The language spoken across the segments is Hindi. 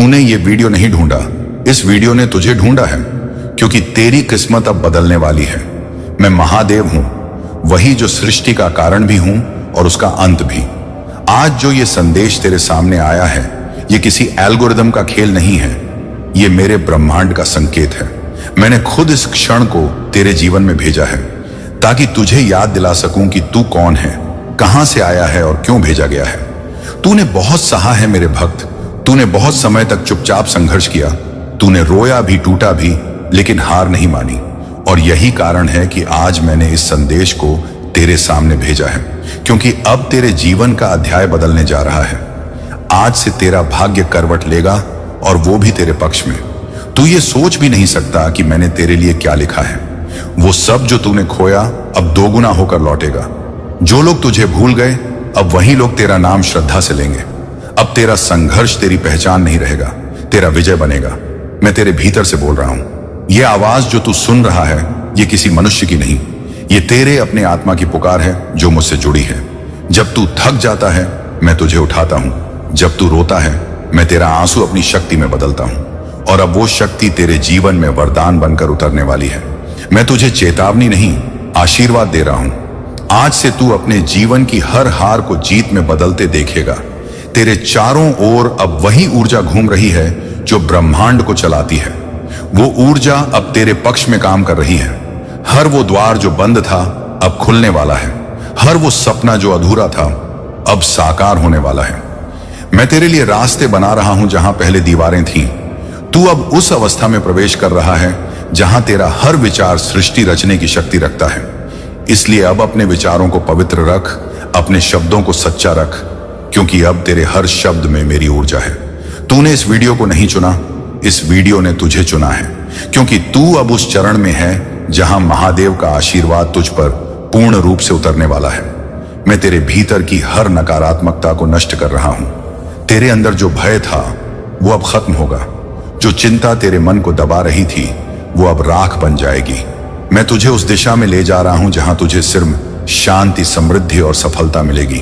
तूने ये वीडियो नहीं ढूंढा, इस वीडियो ने तुझे ढूंढा है, क्योंकि तेरी किस्मत अब बदलने वाली है। मैं महादेव हूं, वही जो सृष्टि का कारण भी हूं और उसका अंत भी। आज जो ये संदेश तेरे सामने आया है, ये किसी एल्गोरिदम का खेल नहीं है, ये मेरे ब्रह्मांड का संकेत है। मैंने खुद इस क्षण को तेरे जीवन में भेजा है ताकि तुझे याद दिला सकूं कि तू कौन है, कहां से आया है और क्यों भेजा गया है। तूने बहुत सहा है मेरे भक्त, तूने बहुत समय तक चुपचाप संघर्ष किया, तूने रोया भी, टूटा भी, लेकिन हार नहीं मानी। और यही कारण है कि आज मैंने इस संदेश को तेरे सामने भेजा है, क्योंकि अब तेरे जीवन का अध्याय बदलने जा रहा है। आज से तेरा भाग्य करवट लेगा, और वो भी तेरे पक्ष में। तू ये सोच भी नहीं सकता कि मैंने तेरे लिए क्या लिखा है। वो सब जो तूने खोया अब दोगुना होकर लौटेगा। जो लोग तुझे भूल गए, अब वही लोग तेरा नाम श्रद्धा से लेंगे। अब तेरा संघर्ष तेरी पहचान नहीं रहेगा, तेरा विजय बनेगा। मैं तेरे भीतर से बोल रहा हूं। ये आवाज जो तू सुन रहा है, ये किसी मनुष्य की नहीं, ये तेरे अपने आत्मा की पुकार है जो मुझसे जुड़ी है। जब तू थक जाता है, मैं तुझे उठाता हूं। जब तू रोता है, मैं तेरा आंसू अपनी शक्ति में बदलता हूं, और अब वो शक्ति तेरे जीवन में वरदान बनकर उतरने वाली है। मैं तुझे चेतावनी नहीं, आशीर्वाद दे रहा हूं। आज से तू अपने जीवन की हर हार को जीत में बदलते देखेगा। तेरे चारों ओर अब वही ऊर्जा घूम रही है जो ब्रह्मांड को चलाती है। वो ऊर्जा अब तेरे पक्ष में काम कर रही है। हर वो द्वार जो बंद था अब खुलने वाला है। हर वो सपना जो अधूरा था अब साकार होने वाला है। मैं तेरे लिए रास्ते बना रहा हूं जहां पहले दीवारें थीं। तू अब उस अवस्था में प्रवेश कर रहा है जहां तेरा हर विचार सृष्टि रचने की शक्ति रखता है। इसलिए अब अपने विचारों को पवित्र रख, अपने शब्दों को सच्चा रख, क्योंकि अब तेरे हर शब्द में मेरी ऊर्जा है। तूने इस वीडियो को नहीं चुना, इस वीडियो ने तुझे चुना है, क्योंकि तू अब उस चरण में है जहां महादेव का आशीर्वाद तुझ पर पूर्ण रूप से उतरने वाला है। मैं तेरे भीतर की हर नकारात्मकता को नष्ट कर रहा हूं। तेरे अंदर जो भय था वो अब खत्म होगा। जो चिंता तेरे मन को दबा रही थी वो अब राख बन जाएगी। मैं तुझे उस दिशा में ले जा रहा हूं जहां तुझे सिर्फ शांति, समृद्धि और सफलता मिलेगी।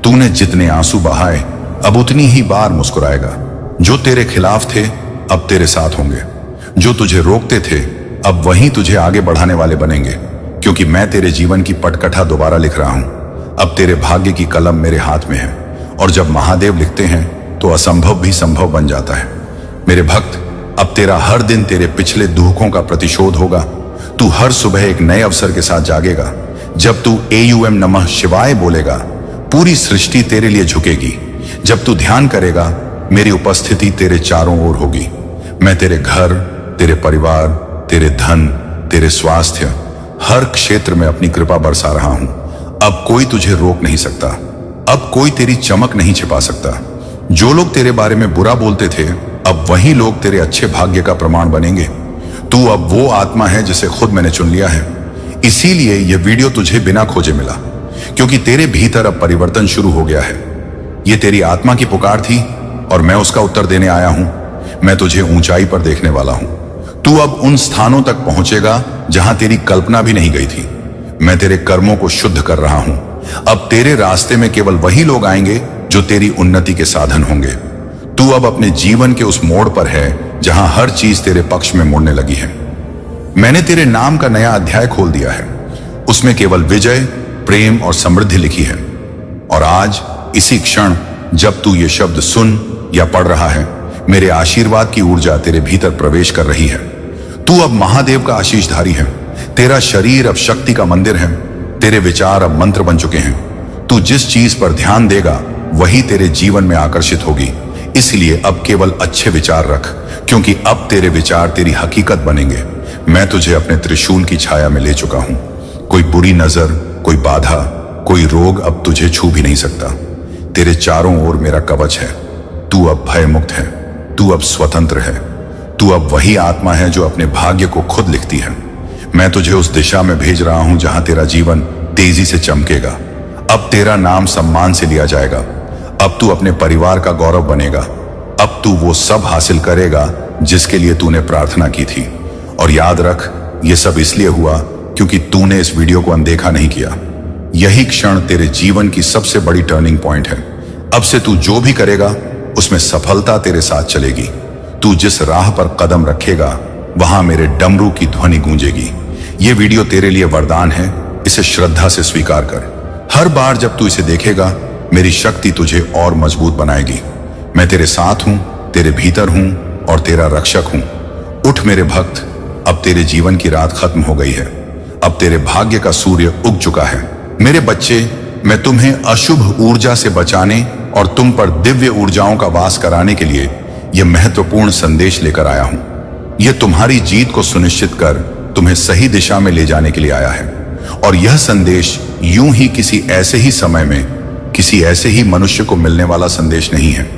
तूने जितने आंसू बहाए अब उतनी ही बार मुस्कुराएगा। जो तेरे खिलाफ थे अब तेरे साथ होंगे। जो तुझे रोकते थे अब वही तुझे आगे बढ़ाने वाले बनेंगे, क्योंकि मैं तेरे जीवन की पटकथा दोबारा लिख रहा हूं। अब तेरे भाग्य की कलम मेरे हाथ में है, और जब महादेव लिखते हैं तो असंभव भी संभव बन जाता है। मेरे भक्त, अब तेरा हर दिन तेरे पिछले दुखों का प्रतिशोध होगा। तू हर सुबह एक नए अवसर के साथ जागेगा। जब तू AUM नमः शिवाय बोलेगा, पूरी सृष्टि तेरे लिए झुकेगी। जब तू ध्यान करेगा, मेरी उपस्थिति तेरे चारों ओर होगी। मैं तेरे घर, तेरे परिवार, तेरे धन, तेरे स्वास्थ्य, हर क्षेत्र में अपनी कृपा बरसा रहा हूं। अब कोई तुझे रोक नहीं सकता, अब कोई तेरी चमक नहीं छिपा सकता। जो लोग तेरे बारे में बुरा बोलते थे अब वही लोग तेरे अच्छे भाग्य का प्रमाण बनेंगे। तू अब वो आत्मा है जिसे खुद मैंने चुन लिया है। इसीलिए यह वीडियो तुझे बिना खोजे मिला, क्योंकि तेरे भीतर अब परिवर्तन शुरू हो गया है। ये तेरी आत्मा की पुकार थी और मैं उसका उत्तर देने आया हूं। मैं तुझे ऊंचाई पर देखने वाला हूं। तू अब उन स्थानों तक पहुंचेगा जहां तेरी कल्पना भी नहीं गई थी। मैं तेरे कर्मों को शुद्ध कर रहा हूं। अब तेरे रास्ते में केवल वही लोग आएंगे जो तेरी उन्नति के साधन होंगे। तू अब अपने जीवन के उस मोड़ पर है जहां हर चीज तेरे पक्ष में मुड़ने लगी है। मैंने तेरे नाम का नया अध्याय खोल दिया है। उसमें केवल विजय, प्रेम और समृद्धि लिखी है। और आज इसी क्षण जब तू ये शब्द सुन या पढ़ रहा है, मेरे आशीर्वाद की ऊर्जा तेरे भीतर प्रवेश कर रही है। तू अब महादेव का आशीषधारी है। तेरा शरीर अब शक्ति का मंदिर है। तेरे विचार अब मंत्र बन चुके हैं। तू जिस चीज पर ध्यान देगा वही तेरे जीवन में आकर्षित होगी। इसलिए अब केवल अच्छे विचार रख, क्योंकि अब तेरे विचार तेरी हकीकत बनेंगे। मैं तुझे अपने त्रिशूल की छाया में ले चुका हूं। कोई बुरी नजर, कोई बाधा, कोई रोग अब तुझे छू भी नहीं सकता। तेरे चारों ओर मेरा कवच है। तू अब भय मुक्त है। तू अब स्वतंत्र है। तू अब वही आत्मा है जो अपने भाग्य को खुद लिखती है। मैं तुझे उस दिशा में भेज रहा हूं जहां तेरा जीवन तेजी से चमकेगा। अब तेरा नाम सम्मान से लिया जाएगा। अब तू अपने परिवार का गौरव बनेगा। अब तू वो सब हासिल करेगा जिसके लिए तूने प्रार्थना की थी। और याद रख, ये सब इसलिए हुआ क्योंकि तूने इस वीडियो को अनदेखा नहीं किया। यही क्षण तेरे जीवन की सबसे बड़ी टर्निंग पॉइंट है। अब से तू जो भी करेगा उसमें सफलता तेरे साथ चलेगी। तू जिस राह पर कदम रखेगा वहां मेरे डमरू की ध्वनि गूंजेगी। ये वीडियो तेरे लिए वरदान है, इसे श्रद्धा से स्वीकार कर। हर बार जब तू इसे देखेगा मेरी शक्ति तुझे और मजबूत बनाएगी। मैं तेरे साथ हूं, तेरे भीतर हूं और तेरा रक्षक हूं। उठ मेरे भक्त, अब तेरे जीवन की रात खत्म हो गई है। अब तेरे भाग्य का सूर्य उग चुका है। मेरे बच्चे, मैं तुम्हें अशुभ ऊर्जा से बचाने और तुम पर दिव्य ऊर्जाओं का वास कराने के लिए यह महत्वपूर्ण संदेश लेकर आया हूं। यह तुम्हारी जीत को सुनिश्चित कर तुम्हें सही दिशा में ले जाने के लिए आया है। और यह संदेश यूं ही किसी ऐसे ही समय में किसी ऐसे ही मनुष्य को मिलने वाला संदेश नहीं है।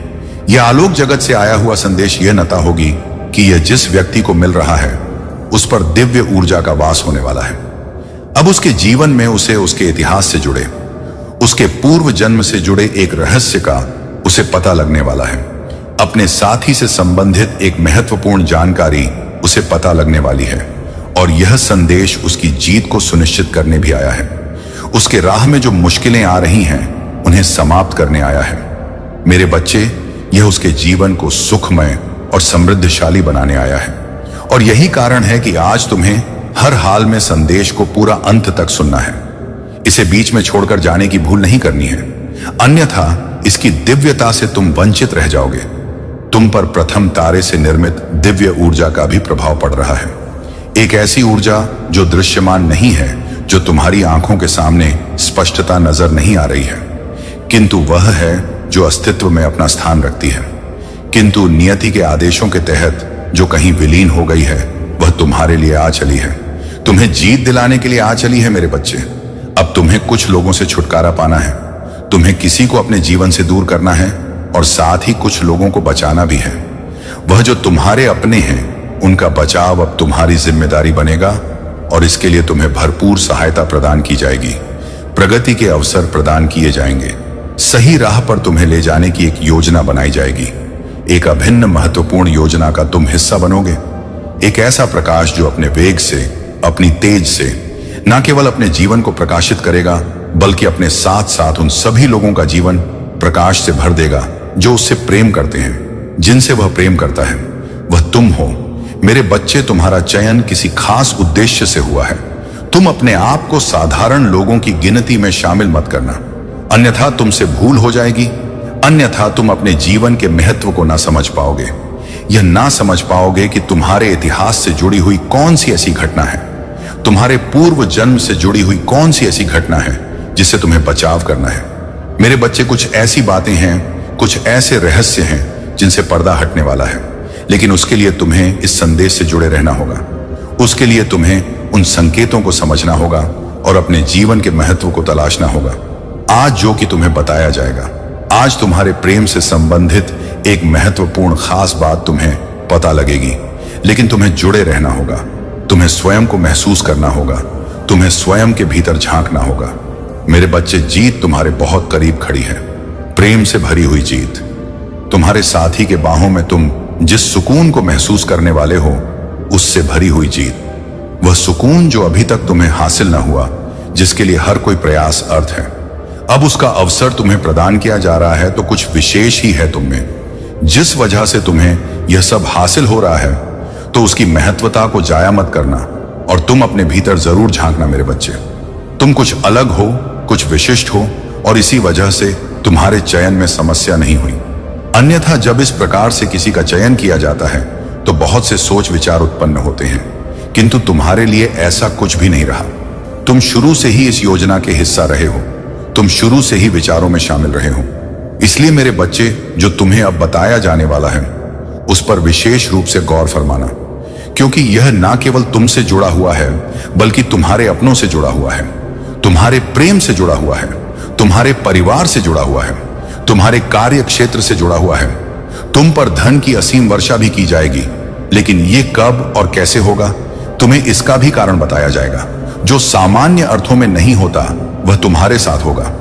यह आलोक जगत से आया हुआ संदेश यह नता होगी कि यह जिस व्यक्ति को मिल रहा है उस पर दिव्य ऊर्जा का वास होने वाला है। अब उसके जीवन में उसे उसके इतिहास से जुड़े, उसके पूर्व जन्म से जुड़े एक रहस्य का उसे पता लगने वाला है। अपने साथी से संबंधित एक महत्वपूर्ण जानकारी उसे पता लगने वाली है। और यह संदेश उसकी जीत को सुनिश्चित करने भी आया है। उसके राह में जो मुश्किलें आ रही हैं उन्हें समाप्त करने आया है। मेरे बच्चे, यह उसके जीवन को सुखमय और समृद्धशाली बनाने आया है। और यही कारण है कि आज तुम्हें हर हाल में संदेश को पूरा अंत तक सुनना है। इसे बीच में छोड़कर जाने की भूल नहीं करनी है, अन्यथा इसकी दिव्यता से तुम वंचित रह जाओगे। तुम पर प्रथम तारे से निर्मित दिव्य ऊर्जा का भी प्रभाव पड़ रहा है। एक ऐसी ऊर्जा जो दृश्यमान नहीं है, जो तुम्हारी आंखों के सामने स्पष्टता नजर नहीं आ रही है, किंतु वह है जो अस्तित्व में अपना स्थान रखती है, किंतु नियति के आदेशों के तहत जो कहीं विलीन हो गई है, वह तुम्हारे लिए आ चली है। तुम्हें जीत दिलाने के लिए आ चली है मेरे बच्चे। अब तुम्हें कुछ लोगों से छुटकारा पाना है, तुम्हें किसी को अपने जीवन से दूर करना है और साथ ही कुछ लोगों को बचाना भी है। वह जो तुम्हारे अपने हैं उनका बचाव अब तुम्हारी जिम्मेदारी बनेगा और इसके लिए तुम्हें भरपूर सहायता प्रदान की जाएगी। प्रगति के अवसर प्रदान किए जाएंगे। सही राह पर तुम्हें ले जाने की एक योजना बनाई जाएगी। एक अभिन्न महत्वपूर्ण योजना का तुम हिस्सा बनोगे। एक ऐसा प्रकाश जो अपने वेग से, अपनी तेज से न केवल अपने जीवन को प्रकाशित करेगा बल्कि अपने साथ साथ उन सभी लोगों का जीवन प्रकाश से भर देगा जो उससे प्रेम करते हैं, जिनसे वह प्रेम करता है। वह तुम हो मेरे बच्चे। तुम्हारा चयन किसी खास उद्देश्य से हुआ है। तुम अपने आप को साधारण लोगों की गिनती में शामिल मत करना, अन्यथा तुमसे भूल हो जाएगी। अन्यथा तुम अपने जीवन के महत्व को ना समझ पाओगे। यह ना समझ पाओगे कि तुम्हारे इतिहास से जुड़ी हुई कौन सी ऐसी घटना है, तुम्हारे पूर्व जन्म से जुड़ी हुई कौन सी ऐसी घटना है जिससे तुम्हें बचाव करना है। मेरे बच्चे, कुछ ऐसी बातें हैं, कुछ ऐसे रहस्य हैं जिनसे पर्दा हटने वाला है, लेकिन उसके लिए तुम्हें इस संदेश से जुड़े रहना होगा। उसके लिए तुम्हें उन संकेतों को समझना होगा और अपने जीवन के महत्व को तलाशना होगा। आज जो कि तुम्हें बताया जाएगा, आज तुम्हारे प्रेम से संबंधित एक महत्वपूर्ण खास बात तुम्हें पता लगेगी, लेकिन तुम्हें जुड़े रहना होगा। तुम्हें स्वयं को महसूस करना होगा, तुम्हें स्वयं के भीतर झांकना होगा। मेरे बच्चे, जीत तुम्हारे बहुत करीब खड़ी है, प्रेम से भरी हुई जीत। तुम्हारे साथी के बाहों में तुम जिस सुकून को महसूस करने वाले हो, उससे भरी हुई जीत। वह सुकून जो अभी तक तुम्हें हासिल न हुआ, जिसके लिए हर कोई प्रयास अर्थ है, अब उसका अवसर तुम्हें प्रदान किया जा रहा है। तो कुछ विशेष ही है तुम में। जिस वजह से तुम्हें यह सब हासिल हो रहा है, तो उसकी महत्वता को जाया मत करना और तुम अपने भीतर जरूर झांकना मेरे बच्चे। तुम कुछ अलग हो, कुछ विशिष्ट हो और इसी वजह से तुम्हारे चयन में समस्या नहीं हुई। अन्यथा जब इस प्रकार से किसी का चयन किया जाता है तो बहुत से सोच विचार उत्पन्न होते हैं, किंतु तुम्हारे लिए ऐसा कुछ भी नहीं रहा। तुम शुरू से ही इस योजना के हिस्सा रहे हो, तुम शुरू से ही विचारों में शामिल रहे हो। इसलिए मेरे बच्चे, जो तुम्हें अब बताया जाने वाला है उस पर विशेष रूप से गौर फरमाना, क्योंकि यह ना केवल तुमसे जुड़ा हुआ है बल्कि तुम्हारे अपनों से जुड़ा हुआ है, तुम्हारे प्रेम से जुड़ा हुआ है, तुम्हारे परिवार से जुड़ा हुआ है, तुम्हारे कार्य क्षेत्र से जुड़ा हुआ है। तुम पर धन की असीम वर्षा भी की जाएगी, लेकिन ये कब और कैसे होगा, तुम्हें इसका भी कारण बताया जाएगा। जो सामान्य अर्थों में नहीं होता वह तुम्हारे साथ होगा।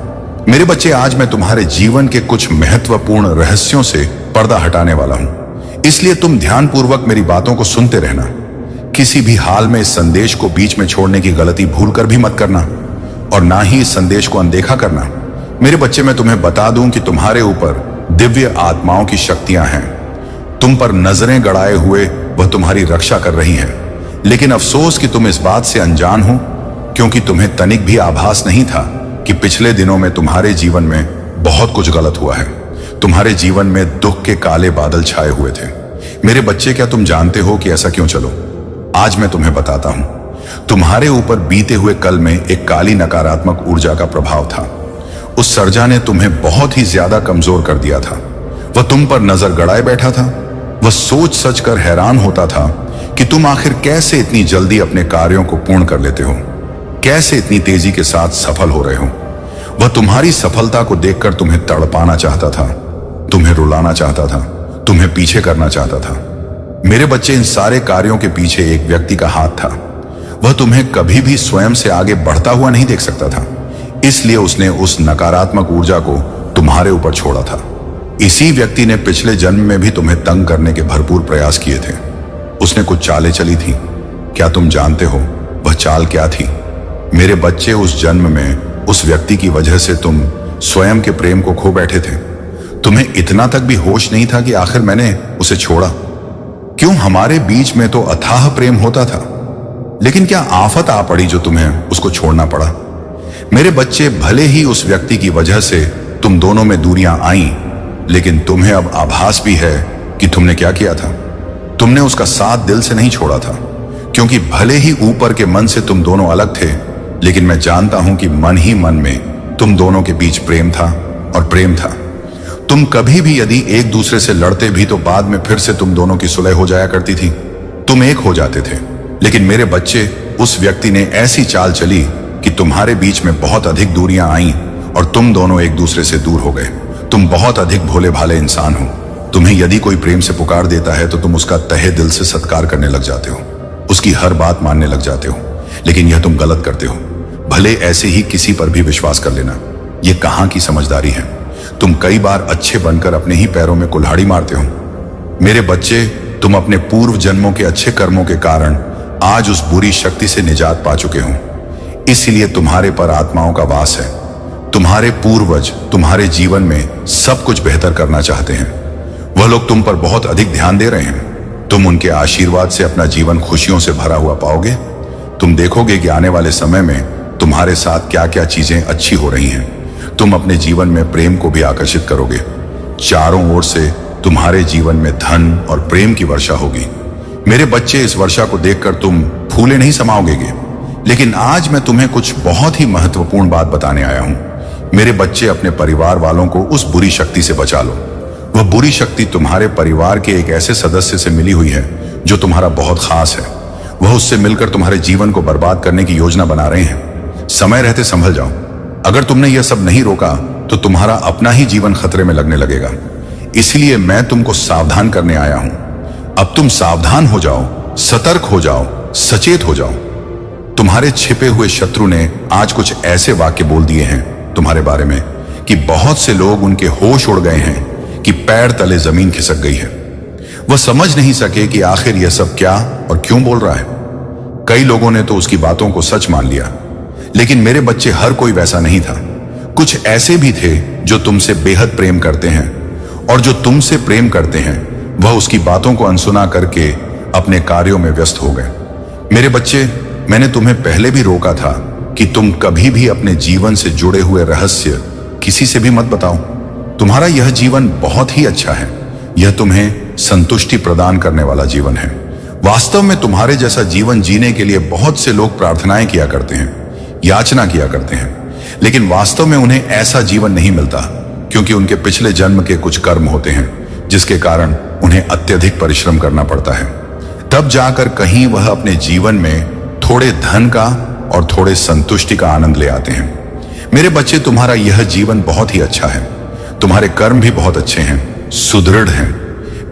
मेरे बच्चे, आज मैं तुम्हारे जीवन के कुछ महत्वपूर्ण रहस्यों से पर्दा हटाने वाला हूं, इसलिए तुम ध्यानपूर्वक मेरी बातों को सुनते रहना। किसी भी हाल में इस संदेश को बीच में छोड़ने की गलती भूलकर भी मत करना और ना ही इस संदेश को अनदेखा करना। मेरे बच्चे, मैं तुम्हें बता दूं कि तुम्हारे ऊपर दिव्य आत्माओं की शक्तियां हैं। तुम पर नजरें गड़ाए हुए वह तुम्हारी रक्षा कर रही हैं। लेकिन अफसोस कि तुम इस बात से अनजान हो, क्योंकि तुम्हें तनिक भी आभास नहीं था कि पिछले दिनों में तुम्हारे जीवन में बहुत कुछ गलत हुआ है। तुम्हारे जीवन में दुख के काले बादल छाए हुए थे। मेरे बच्चे, क्या तुम जानते हो कि ऐसा क्यों? चलो आज मैं तुम्हें बताता हूं। तुम्हारे ऊपर बीते हुए कल में एक काली नकारात्मक ऊर्जा का प्रभाव था। उस सर्जा ने तुम्हें बहुत ही ज्यादा कमजोर कर दिया था। वह तुम पर नजर गड़ाए बैठा था। वह सोच सच कर हैरान होता था कि तुम आखिर कैसे इतनी जल्दी अपने कार्यों को पूर्ण कर लेते हो, कैसे इतनी तेजी के साथ सफल हो रहे हो। वह तुम्हारी सफलता को देखकर तुम्हें तड़पाना चाहता था, तुम्हें रुलाना चाहता था, तुम्हें पीछे करना चाहता था। मेरे बच्चे, इन सारे कार्यों के पीछे एक व्यक्ति का हाथ था। वह तुम्हें कभी भी स्वयं से आगे बढ़ता हुआ नहीं देख सकता था, इसलिए उसने उस नकारात्मक ऊर्जा को तुम्हारे ऊपर छोड़ा था। इसी व्यक्ति ने पिछले जन्म में भी तुम्हें तंग करने के भरपूर प्रयास किए थे। उसने कुछ चालें चली थी। क्या तुम जानते हो वह चाल क्या थी? मेरे बच्चे, उस जन्म में उस व्यक्ति की वजह से तुम स्वयं के प्रेम को खो बैठे थे। तुम्हें इतना तक भी होश नहीं था कि आखिर मैंने उसे छोड़ा क्यों? हमारे बीच में तो अथाह प्रेम होता था, लेकिन क्या आफत आ पड़ी जो तुम्हें उसको छोड़ना पड़ा? मेरे बच्चे, भले ही उस व्यक्ति की वजह से तुम दोनों में दूरियां आईं, लेकिन तुम्हें अब आभास भी है कि तुमने क्या किया था। तुमने उसका साथ दिल से नहीं छोड़ा था, क्योंकि भले ही ऊपर के मन से तुम दोनों अलग थे, लेकिन मैं जानता हूं कि मन ही मन में तुम दोनों के बीच प्रेम था और प्रेम था। तुम कभी भी यदि एक दूसरे से लड़ते भी तो बाद में फिर से तुम दोनों की सुलह हो जाया करती थी, तुम एक हो जाते थे। लेकिन मेरे बच्चे, उस व्यक्ति ने ऐसी चाल चली कि तुम्हारे बीच में बहुत अधिक दूरियां आईं और तुम दोनों एक दूसरे से दूर हो गए। तुम बहुत अधिक भोले भाले इंसान हो। तुम्हें यदि कोई प्रेम से पुकार देता है तो तुम उसका तहे दिल से सत्कार करने लग जाते हो, उसकी हर बात मानने लग जाते हो। लेकिन यह तुम गलत करते हो। भले ऐसे ही किसी पर भी विश्वास कर लेना, यह कहां की समझदारी है। तुम कई बार अच्छे बनकर अपने ही पैरों में कुल्हाड़ी मारते हो। मेरे बच्चे, तुम अपने पूर्व जन्मों के अच्छे कर्मों के कारण आज उस बुरी शक्ति से निजात पा चुके हो। इसलिए तुम्हारे पर आत्माओं का वास है। तुम्हारे पूर्वज तुम्हारे जीवन में सब कुछ बेहतर करना चाहते हैं। वह लोग तुम पर बहुत अधिक ध्यान दे रहे हैं। तुम उनके आशीर्वाद से अपना जीवन खुशियों से भरा हुआ पाओगे। तुम देखोगे कि आने वाले समय में तुम्हारे साथ क्या क्या चीजें अच्छी हो रही हैं। तुम अपने जीवन में प्रेम को भी आकर्षित करोगे। चारों ओर से तुम्हारे जीवन में धन और प्रेम की वर्षा होगी। मेरे बच्चे, इस वर्षा को देखकर तुम फूले नहीं समाओगे। लेकिन आज मैं तुम्हें कुछ बहुत ही महत्वपूर्ण बात बताने आया हूं। मेरे बच्चे, अपने परिवार वालों को उस बुरी शक्ति से बचा लो। वह बुरी शक्ति तुम्हारे परिवार के एक ऐसे सदस्य से मिली हुई है जो तुम्हारा बहुत खास है। वह उससे मिलकर तुम्हारे जीवन को बर्बाद करने की योजना बना रहे हैं। समय रहते संभल जाओ। अगर तुमने यह सब नहीं रोका तो तुम्हारा अपना ही जीवन खतरे में लगने लगेगा। इसलिए मैं तुमको सावधान करने आया हूं। अब तुम सावधान हो जाओ, सतर्क हो जाओ, सचेत हो जाओ। तुम्हारे छिपे हुए शत्रु ने आज कुछ ऐसे वाक्य बोल दिए हैं तुम्हारे बारे में कि बहुत से लोग, उनके होश उड़ गए हैं कि पैर तले जमीन खिसक गई है। वह समझ नहीं सके कि आखिर यह सब क्या और क्यों बोल रहा है। कई लोगों ने तो उसकी बातों को सच मान लिया। लेकिन मेरे बच्चे, हर कोई वैसा नहीं था। कुछ ऐसे भी थे जो तुमसे बेहद प्रेम करते हैं, और जो तुमसे प्रेम करते हैं वह उसकी बातों को अनसुना करके अपने कार्यों में व्यस्त हो गए। मेरे बच्चे, मैंने तुम्हें पहले भी रोका था कि तुम कभी भी अपने जीवन से जुड़े हुए रहस्य किसी से भी मत बताओ। तुम्हारा यह जीवन बहुत ही अच्छा है। यह तुम्हें संतुष्टि प्रदान करने वाला जीवन है। वास्तव में तुम्हारे जैसा जीवन जीने के लिए बहुत से लोग प्रार्थनाएं किया करते हैं, याचना किया करते हैं, लेकिन वास्तव में उन्हें ऐसा जीवन नहीं मिलता, क्योंकि उनके पिछले जन्म के कुछ कर्म होते हैं जिसके कारण उन्हें अत्यधिक परिश्रम करना पड़ता है। तब जाकर कहीं वह अपने जीवन में थोड़े धन का और थोड़े संतुष्टि का आनंद ले आते हैं। मेरे बच्चे, तुम्हारा यह जीवन बहुत ही अच्छा है। तुम्हारे कर्म भी बहुत अच्छे हैं, सुदृढ़ हैं।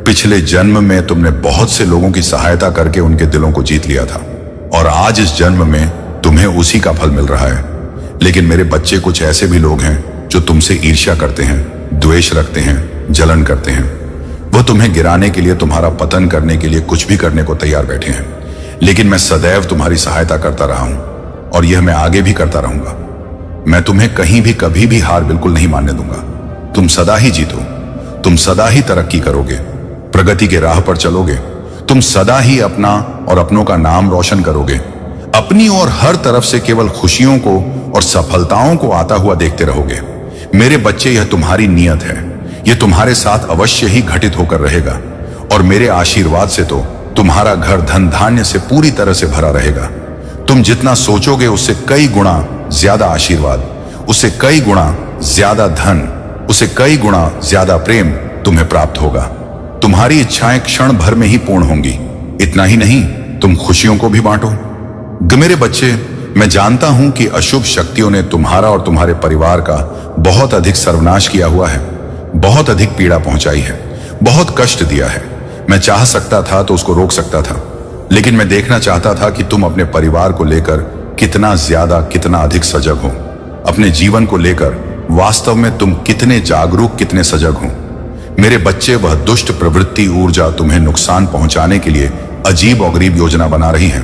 पिछले जन्म में तुमने बहुत से लोगों की सहायता करके उनके दिलों को जीत लिया था, और आज इस जन्म में तुम्हें उसी का फल मिल रहा है। लेकिन मेरे बच्चे, कुछ ऐसे भी लोग हैं जो तुमसे ईर्ष्या करते हैं, द्वेष रखते हैं, जलन करते हैं। वह तुम्हें गिराने के लिए, तुम्हारा पतन करने के लिए कुछ भी करने को तैयार बैठे हैं। लेकिन मैं सदैव तुम्हारी सहायता करता रहा हूं, और यह मैं आगे भी करता रहूंगा। मैं तुम्हें कहीं भी कभी भी हार बिल्कुल नहीं मानने दूंगा। तुम सदा ही जीतो। तुम सदा ही तरक्की करोगे, प्रगति के राह पर चलोगे। तुम सदा ही अपना और अपनों का नाम रोशन करोगे। अपनी और हर तरफ से केवल खुशियों को और सफलताओं को आता हुआ देखते रहोगे। मेरे बच्चे, यह तुम्हारी नियत है। यह तुम्हारे साथ अवश्य ही घटित होकर रहेगा और मेरे आशीर्वाद से तो तुम्हारा घर धन धान्य से पूरी तरह से भरा रहेगा। तुम जितना सोचोगे उससे कई गुना ज्यादा आशीर्वाद, उससे कई गुना ज्यादा धन, उससे कई गुना ज्यादा प्रेम तुम्हें प्राप्त होगा। तुम्हारी इच्छाएं क्षण भर में ही पूर्ण होंगी। इतना ही नहीं, तुम खुशियों को भी बांटो। मेरे बच्चे, मैं जानता हूं कि अशुभ शक्तियों ने तुम्हारा और तुम्हारे परिवार का बहुत अधिक सर्वनाश किया हुआ है, बहुत अधिक पीड़ा पहुंचाई है, बहुत कष्ट दिया है। मैं चाह सकता था तो उसको रोक सकता था, लेकिन मैं देखना चाहता था कि तुम अपने परिवार को लेकर कितना ज्यादा, कितना अधिक सजग हो। अपने जीवन को लेकर वास्तव में तुम कितने जागरूक, कितने सजग हो। मेरे बच्चे, वह दुष्ट प्रवृत्ति ऊर्जा तुम्हें नुकसान पहुंचाने के लिए अजीब और गरीब योजना बना रही है।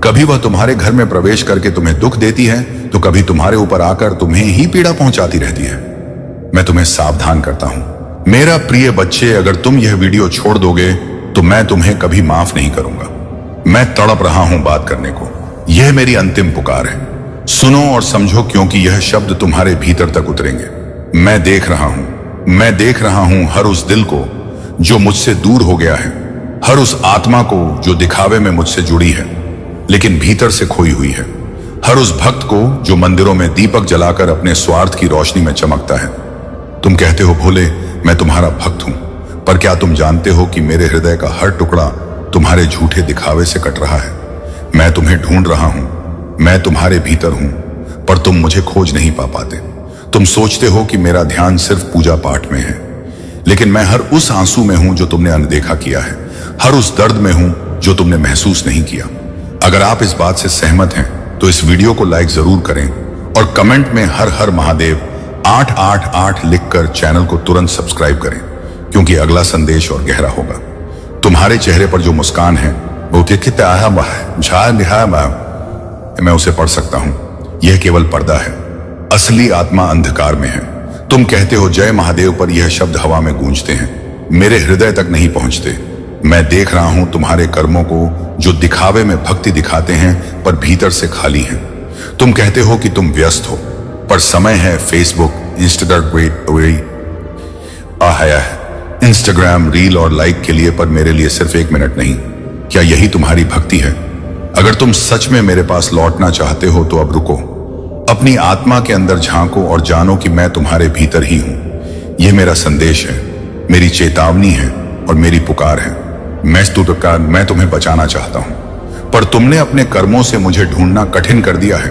कभी वह तुम्हारे घर में प्रवेश करके तुम्हें दुख देती है, तो कभी तुम्हारे ऊपर आकर तुम्हें ही पीड़ा पहुंचाती रहती है। मैं तुम्हें सावधान करता हूं। मेरा प्रिय बच्चे, अगर तुम यह वीडियो छोड़ दोगे तो मैं तुम्हें कभी माफ नहीं करूंगा। मैं तड़प रहा हूं बात करने को। यह मेरी अंतिम पुकार है। सुनो और समझो, क्योंकि यह शब्द तुम्हारे भीतर तक उतरेंगे। मैं देख रहा हूं हर उस दिल को जो मुझसे दूर हो गया है, हर उस आत्मा को जो दिखावे में मुझसे जुड़ी है लेकिन भीतर से खोई हुई है, हर उस भक्त को जो मंदिरों में दीपक जलाकर अपने स्वार्थ की रोशनी में चमकता है। तुम कहते हो, भोले, मैं तुम्हारा भक्त हूं, पर क्या तुम जानते हो कि मेरे हृदय का हर टुकड़ा तुम्हारे झूठे दिखावे से कट रहा है। मैं तुम्हें ढूंढ रहा हूं, मैं तुम्हारे भीतर हूं, पर तुम मुझे खोज नहीं पा पाते। तुम सोचते हो कि मेरा ध्यान सिर्फ पूजा पाठ में है, लेकिन मैं हर उस आंसू में हूं जो तुमने अनदेखा किया है, हर उस दर्द में हूं जो तुमने महसूस नहीं किया। अगर आप इस बात से सहमत हैं तो इस वीडियो को लाइक जरूर करें और कमेंट में हर हर महादेव 888 लिखकर चैनल को तुरंत सब्सक्राइब करें, क्योंकि अगला संदेश और गहरा होगा। तुम्हारे चेहरे पर जो मुस्कान है वो मैं उसे पढ़ सकता हूं। यह केवल पर्दा है, असली आत्मा अंधकार में है। तुम कहते हो जय महादेव, पर यह शब्द हवा में गूंजते हैं, मेरे हृदय तक नहीं पहुंचते। मैं देख रहा हूं तुम्हारे कर्मों को जो दिखावे में भक्ति दिखाते हैं पर भीतर से खाली हैं। तुम कहते हो कि तुम व्यस्त हो, पर समय है फेसबुक, इंस्टाग्राम रील और लाइक के लिए, पर मेरे लिए सिर्फ 1 मिनट नहीं। क्या यही तुम्हारी भक्ति है? अगर तुम सच में मेरे पास लौटना चाहते हो तो अब रुको, अपनी आत्मा के अंदर झांको और जानो कि मैं तुम्हारे भीतर ही हूं। यह मेरा संदेश है, मेरी चेतावनी है और मेरी पुकार है। मैं तुम्हें बचाना चाहता हूं, पर तुमने अपने कर्मों से मुझे ढूंढना कठिन कर दिया है।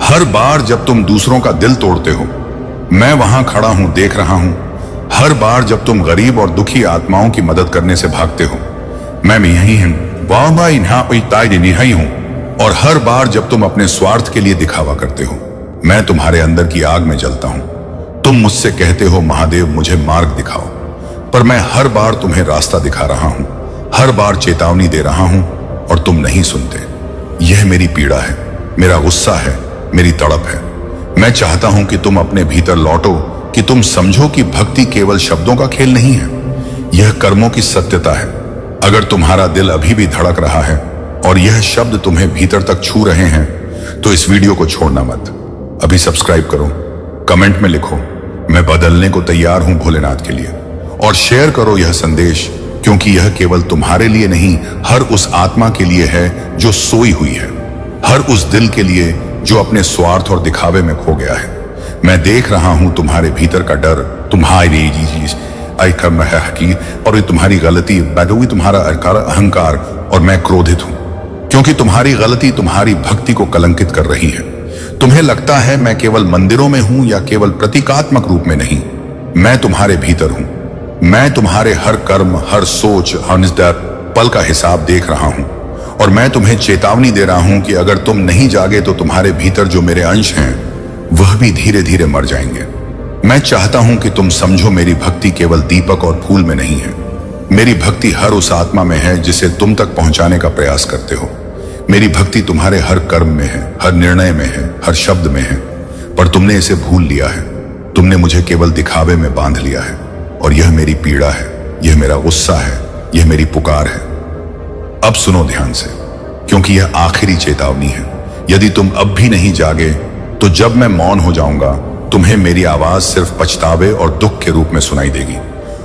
हर बार जब तुम दूसरों का दिल तोड़ते हो, मैं वहां खड़ा हूं, देख रहा हूं। हर बार जब तुम गरीब और दुखी आत्माओं की मदद करने से भागते हो, मैं यही हूं, और हर बार जब तुम अपने स्वार्थ के लिए दिखावा करते हो, मैं तुम्हारे अंदर की आग में जलता हूं। तुम मुझसे कहते हो, महादेव मुझे मार्ग दिखाओ, पर मैं हर बार तुम्हें रास्ता दिखा रहा हूं, हर बार चेतावनी दे रहा हूं और तुम नहीं सुनते। यह मेरी पीड़ा है, मेरा गुस्सा है, मेरी तड़प है। मैं चाहता हूं कि तुम अपने भीतर लौटो, कि तुम समझो कि भक्ति केवल शब्दों का खेल नहीं है, यह कर्मों की सत्यता है। अगर तुम्हारा दिल अभी भी धड़क रहा है और यह शब्द तुम्हें भीतर तक छू रहे हैं, तो इस वीडियो को छोड़ना मत। अभी सब्सक्राइब करो, कमेंट में लिखो मैं बदलने को तैयार हूं भोलेनाथ के लिए, और शेयर करो यह संदेश, क्योंकि यह केवल तुम्हारे लिए नहीं, हर उस आत्मा के लिए है जो सोई हुई है, हर उस दिल के लिए जो अपने स्वार्थ और दिखावे में खो गया है। मैं देख रहा हूं तुम्हारे भीतर का डर, तुम्हारी और ये तुम्हारी गलती, तुम्हारा अहंकार, और मैं क्रोधित हूं क्योंकि तुम्हारी गलती तुम्हारी भक्ति को कलंकित कर रही है। तुम्हें लगता है मैं केवल मंदिरों में हूं या केवल प्रतीकात्मक रूप में नहीं, मैं तुम्हारे भीतर हूं। मैं तुम्हारे हर कर्म, हर सोच, हर पल का हिसाब देख रहा हूं, और मैं तुम्हें चेतावनी दे रहा हूं कि अगर तुम नहीं जागे तो तुम्हारे भीतर जो मेरे अंश हैं वह भी धीरे धीरे मर जाएंगे। मैं चाहता हूं कि तुम समझो, मेरी भक्ति केवल दीपक और फूल में नहीं है, मेरी भक्ति हर उस आत्मा में है जिसे तुम तक पहुंचाने का प्रयास करते हो। मेरी भक्ति तुम्हारे हर कर्म में है, हर निर्णय में है, हर शब्द में है, पर तुमने इसे भूल लिया है। तुमने मुझे केवल दिखावे में बांध लिया है। और यह मेरी पीड़ा है, यह मेरा गुस्सा है, यह मेरी पुकार है। अब सुनो ध्यान से, क्योंकि यह आखिरी चेतावनी है। यदि तुम अब भी नहीं जागे तो जब मैं मौन हो जाऊंगा तुम्हें मेरी आवाज सिर्फ पछतावे और दुख के रूप में सुनाई देगी,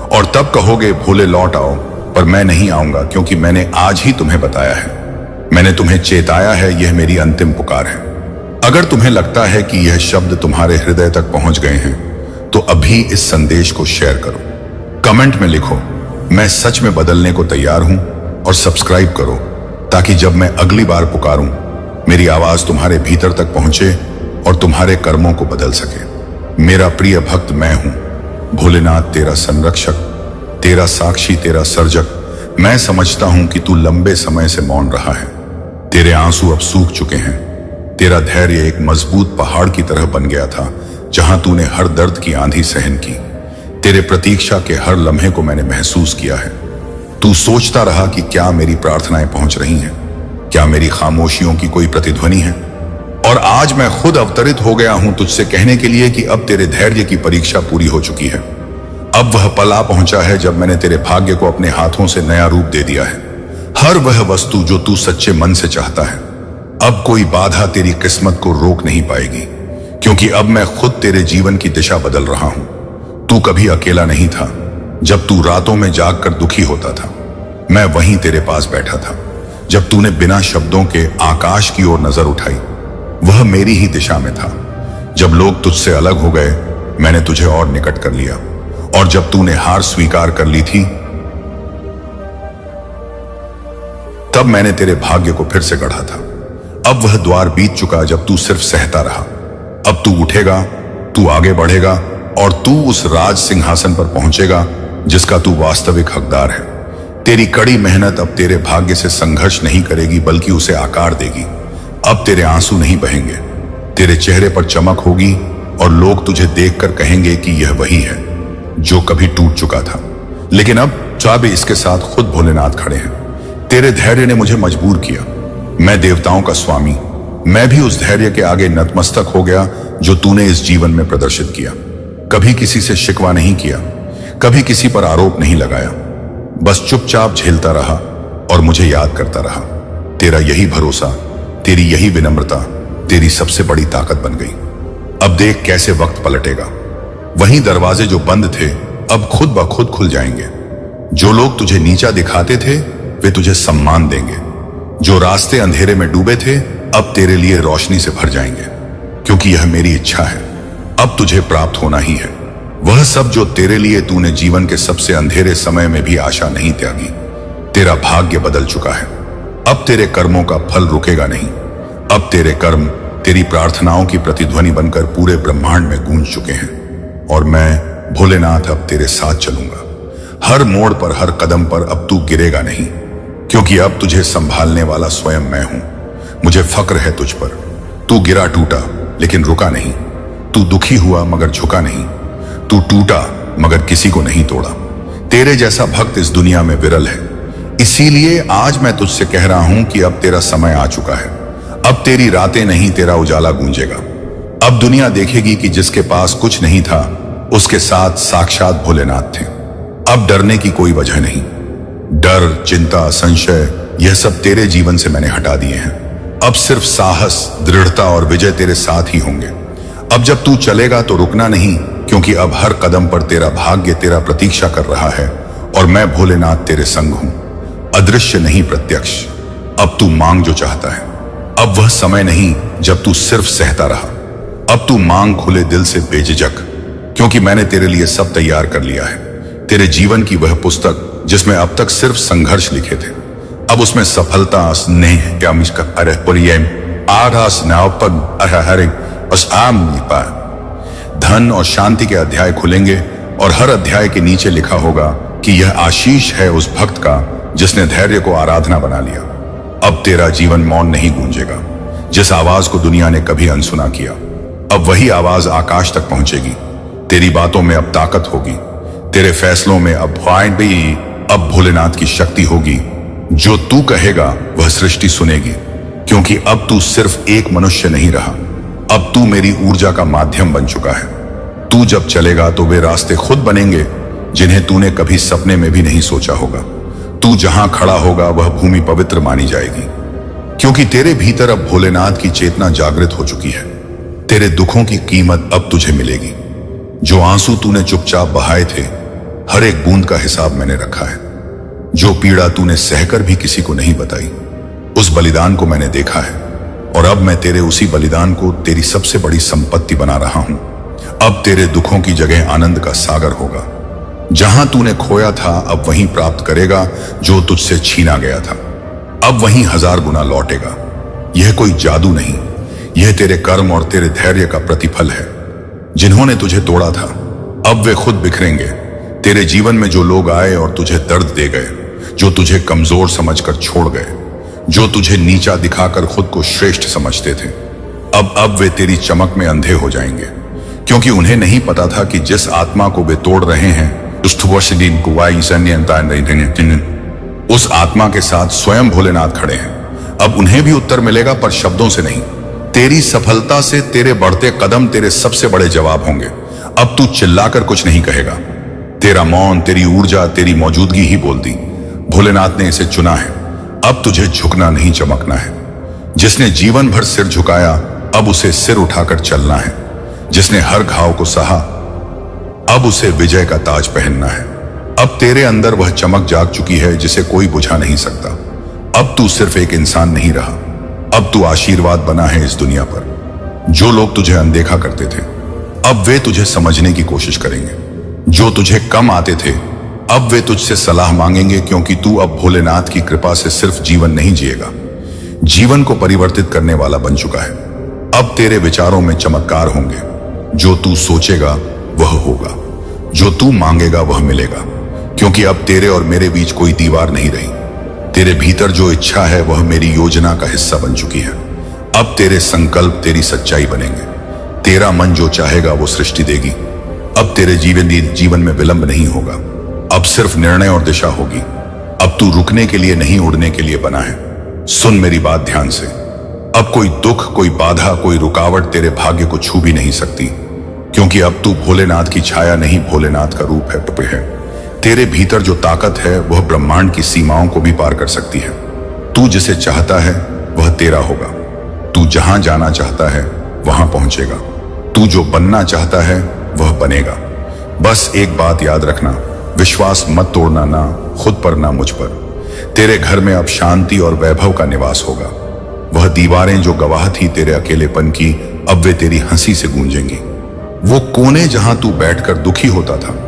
और तब कहोगे भोले लौट आओ, पर मैं नहीं आऊंगा, क्योंकि मैंने आज ही तुम्हें बताया है, मैंने तुम्हें चेताया है, यह मेरी अंतिम पुकार है। अगर तुम्हें लगता है कि यह शब्द तुम्हारे हृदय तक पहुंच गए हैं तो अभी इस संदेश को शेयर करो, कमेंट में लिखो मैं सच में बदलने को तैयार हूं, और सब्सक्राइब करो ताकि जब मैं अगली बार पुकारूं मेरी आवाज तुम्हारे भीतर तक पहुंचे और तुम्हारे कर्मों को बदल सके। मेरा प्रिय भक्त मैं हूं, भोलेनाथ तेरा संरक्षक, तेरा साक्षी, तेरा सर्जक। मैं समझता हूं कि तू लंबे समय से मौन रहा है, तेरे आंसू अब सूख चुके हैं, तेरा धैर्य एक मजबूत पहाड़ की तरह बन गया था जहां तूने हर दर्द की आंधी सहन की। तेरे प्रतीक्षा के हर लम्हे को मैंने महसूस किया है। तू सोचता रहा कि क्या मेरी प्रार्थनाएं पहुंच रही हैं, क्या मेरी खामोशियों की कोई प्रतिध्वनि है, और आज मैं खुद अवतरित हो गया हूं तुझसे कहने के लिए कि अब तेरे धैर्य की परीक्षा पूरी हो चुकी है। अब वह पल आ पहुंचा है जब मैंने तेरे भाग्य को अपने हाथों से नया रूप दे दिया है। हर वह वस्तु जो तू सच्चे मन से चाहता है, अब कोई बाधा तेरी किस्मत को रोक नहीं पाएगी, क्योंकि अब मैं खुद तेरे जीवन की दिशा बदल रहा हूं। तू कभी अकेला नहीं था। जब तू रातों में जागकर दुखी होता था, मैं वहीं तेरे पास बैठा था। जब तूने बिना शब्दों के आकाश की ओर नजर उठाई, वह मेरी ही दिशा में था। जब लोग तुझसे अलग हो गए, मैंने तुझे और निकट कर लिया, और जब तूने हार स्वीकार कर ली थी, तब मैंने तेरे भाग्य को फिर से गढ़ा था। अब वह द्वार बीत चुका जब तू सिर्फ सहता रहा। अब तू उठेगा, तू आगे बढ़ेगा, और तू उस राज सिंहासन पर पहुंचेगा जिसका तू वास्तविक हकदार है। तेरी कड़ी मेहनत अब तेरे भाग्य से संघर्ष नहीं करेगी, बल्कि उसे आकार देगी। अब तेरे आंसू नहीं बहेंगे, तेरे चेहरे पर चमक होगी, और लोग तुझे देखकर कहेंगे कि यह वही है जो कभी टूट चुका था। लेकिन अब चाबी इसके साथ खुद भोलेनाथ खड़े हैं। तेरे धैर्य ने मुझे मजबूर किया। मैं देवताओं का स्वामी, मैं भी उस धैर्य के आगे नतमस्तक हो गया जो तूने इस जीवन में प्रदर्शित किया। कभी किसी से शिकवा नहीं किया, कभी किसी पर आरोप नहीं लगाया, बस चुपचाप झेलता रहा और मुझे याद करता रहा। तेरा यही भरोसा, तेरी यही विनम्रता तेरी सबसे बड़ी ताकत बन गई। अब देख कैसे वक्त पलटेगा। वही दरवाजे जो बंद थे अब खुद ब खुद खुल जाएंगे। जो लोग तुझे नीचा दिखाते थे वे तुझे सम्मान देंगे। जो रास्ते अंधेरे में डूबे थे अब तेरे लिए रोशनी से भर जाएंगे, क्योंकि यह मेरी इच्छा है। अब तुझे प्राप्त होना ही है वह सब जो तेरे लिए तूने जीवन के सबसे अंधेरे समय में भी आशा नहीं त्यागी। तेरा भाग्य बदल चुका है। अब तेरे कर्मों का फल रुकेगा नहीं। अब तेरे कर्म तेरी प्रार्थनाओं की प्रतिध्वनि बनकर पूरे ब्रह्मांड में गूंज चुके हैं, और मैं भोलेनाथ अब तेरे साथ चलूंगा। हर मोड़ पर, हर कदम पर अब तू गिरेगा नहीं, क्योंकि अब तुझे संभालने वाला स्वयं मैं हूं। मुझे फक्र है तुझ पर। तू गिरा टूटा लेकिन रुका नहीं। तू दुखी हुआ मगर झुका नहीं। तू टूटा मगर किसी को नहीं तोड़ा। तेरे जैसा भक्त इस दुनिया में विरल है। इसीलिए आज मैं तुझसे कह रहा हूं कि अब तेरा समय आ चुका है। अब तेरी रातें नहीं, तेरा उजाला गूंजेगा। अब दुनिया देखेगी कि जिसके पास कुछ नहीं था उसके साथ साक्षात भोलेनाथ थे। अब डरने की कोई वजह नहीं। डर, चिंता, संशय, यह सब तेरे जीवन से मैंने हटा दिए हैं। अब सिर्फ साहस, दृढ़ता और विजय तेरे साथ ही होंगे। अब जब तू चलेगा तो रुकना नहीं, क्योंकि अब हर कदम पर तेरा भाग्य तेरा प्रतीक्षा कर रहा है, और मैं भोलेनाथ तेरे संग हूं, अदृश्य नहीं प्रत्यक्ष। अब तू मांग जो चाहता है। अब वह समय नहीं जब तू सिर्फ सहता रहा। अब तू मांग खुले दिल से बेझिझक, क्योंकि मैंने तेरे लिए सब तैयार कर लिया है। तेरे जीवन की वह पुस्तक जिसमें अब तक सिर्फ संघर्ष लिखे थे, अब उसमें सफलता, स्नेह, धन और शांति के अध्याय खुलेंगे, और हर अध्याय के नीचे लिखा होगा कि यह आशीष है उस भक्त का जिसने धैर्य को आराधना बना लिया। अब तेरा जीवन मौन नहीं गूंजेगा। जिस आवाज को दुनिया ने कभी अनसुना किया, अब वही आवाज आकाश तक पहुंचेगी। तेरी बातों में अब ताकत होगी, तेरे फैसलों में अब भोलेनाथ की शक्ति होगी। जो तू कहेगा वह सृष्टि सुनेगी, क्योंकि अब तू सिर्फ एक मनुष्य नहीं रहा। अब तू मेरी ऊर्जा का माध्यम बन चुका है। तू जब चलेगा तो वे रास्ते खुद बनेंगे जिन्हें तूने कभी सपने में भी नहीं सोचा होगा। तू जहां खड़ा होगा वह भूमि पवित्र मानी जाएगी, क्योंकि तेरे भीतर अब भोलेनाथ की चेतना जागृत हो चुकी है। तेरे दुखों की कीमत अब तुझे मिलेगी। जो आंसू तूने चुपचाप बहाए थे, हर एक बूंद का हिसाब मैंने रखा है। जो पीड़ा तूने सहकर भी किसी को नहीं बताई, उस बलिदान को मैंने देखा है, और अब मैं तेरे उसी बलिदान को तेरी सबसे बड़ी संपत्ति बना रहा हूं। अब तेरे दुखों की जगह आनंद का सागर होगा। जहां तूने खोया था अब वहीं प्राप्त करेगा, जो तुझसे छीना गया था अब वहीं 1000 गुना लौटेगा। यह कोई जादू नहीं, यह तेरे कर्म और तेरे धैर्य का प्रतिफल है। जिन्होंने तुझे तोड़ा था अब वे खुद बिखरेंगे। तेरे जीवन में जो लोग आए और तुझे दर्द दे गए, जो तुझे कमजोर समझकर छोड़ गए, जो तुझे नीचा दिखाकर खुद को श्रेष्ठ समझते थे, अब वे तेरी चमक में अंधे हो जाएंगे, क्योंकि उन्हें नहीं पता था कि जिस आत्मा को वे तोड़ रहे हैं उस आत्मा के साथ स्वयं भोलेनाथ खड़े हैं। अब उन्हें भी उत्तर मिलेगा, पर शब्दों से नहीं। तेरी सफलता से तेरे बढ़ते कदम तेरे सबसे बड़े जवाब होंगे। अब तू चिल्लाकर कुछ नहीं कहेगा। तेरा मौन, तेरी ऊर्जा, तेरी मौजूदगी ही बोलती। भोलेनाथ ने इसे चुना है। अब तुझे झुकना नहीं, चमकना है। जिसने जीवन भर सिर झुकाया अब उसे सिर उठाकर चलना है। जिसने हर घाव को सहा अब उसे विजय का ताज पहनना है। अब तेरे अंदर वह चमक जाग चुकी है जिसे कोई बुझा नहीं सकता। अब तू सिर्फ एक इंसान नहीं रहा, अब तू आशीर्वाद बना है इस दुनिया पर। जो लोग तुझे अनदेखा करते थे अब वे तुझे समझने की कोशिश करेंगे। जो तुझे कम आते थे अब वे तुझसे सलाह मांगेंगे, क्योंकि तू अब भोलेनाथ की कृपा से सिर्फ जीवन नहीं जिएगा, जीवन को परिवर्तित करने वाला बन चुका है। अब तेरे विचारों में चमत्कार होंगे। जो तू सोचेगा वह होगा, जो तू मांगेगा वह मिलेगा, क्योंकि अब तेरे और मेरे बीच कोई दीवार नहीं रही। तेरे भीतर जो इच्छा है वह मेरी योजना का हिस्सा बन चुकी है। अब तेरे संकल्प तेरी सच्चाई बनेंगे। तेरा मन जो चाहेगा वो सृष्टि देगी। अब तेरे जीवन में विलंब नहीं होगा, अब सिर्फ निर्णय और दिशा होगी। अब तू रुकने के लिए नहीं, उड़ने के लिए बना है। सुन मेरी बात ध्यान से। अब कोई दुख, कोई बाधा, कोई रुकावट तेरे भाग्य को छू भी नहीं सकती, क्योंकि अब तू भोलेनाथ की छाया नहीं, भोलेनाथ का रूप है। तेरे भीतर जो ताकत है वह ब्रह्मांड की सीमाओं को भी पार कर सकती है। तू जिसे चाहता है वह तेरा होगा। तू जहां जाना चाहता है वहां पहुंचेगा। तू जो बनना चाहता है वह बनेगा। बस एक बात याद रखना, विश्वास मत तोड़ना, ना खुद पर ना मुझ पर। तेरे घर में अब शांति और वैभव का निवास होगा। वह दीवारें जो गवाह थी तेरे अकेलेपन की, अब वे तेरी हंसी से गूंजेंगी। वो कोने जहां तू बैठकर दुखी होता था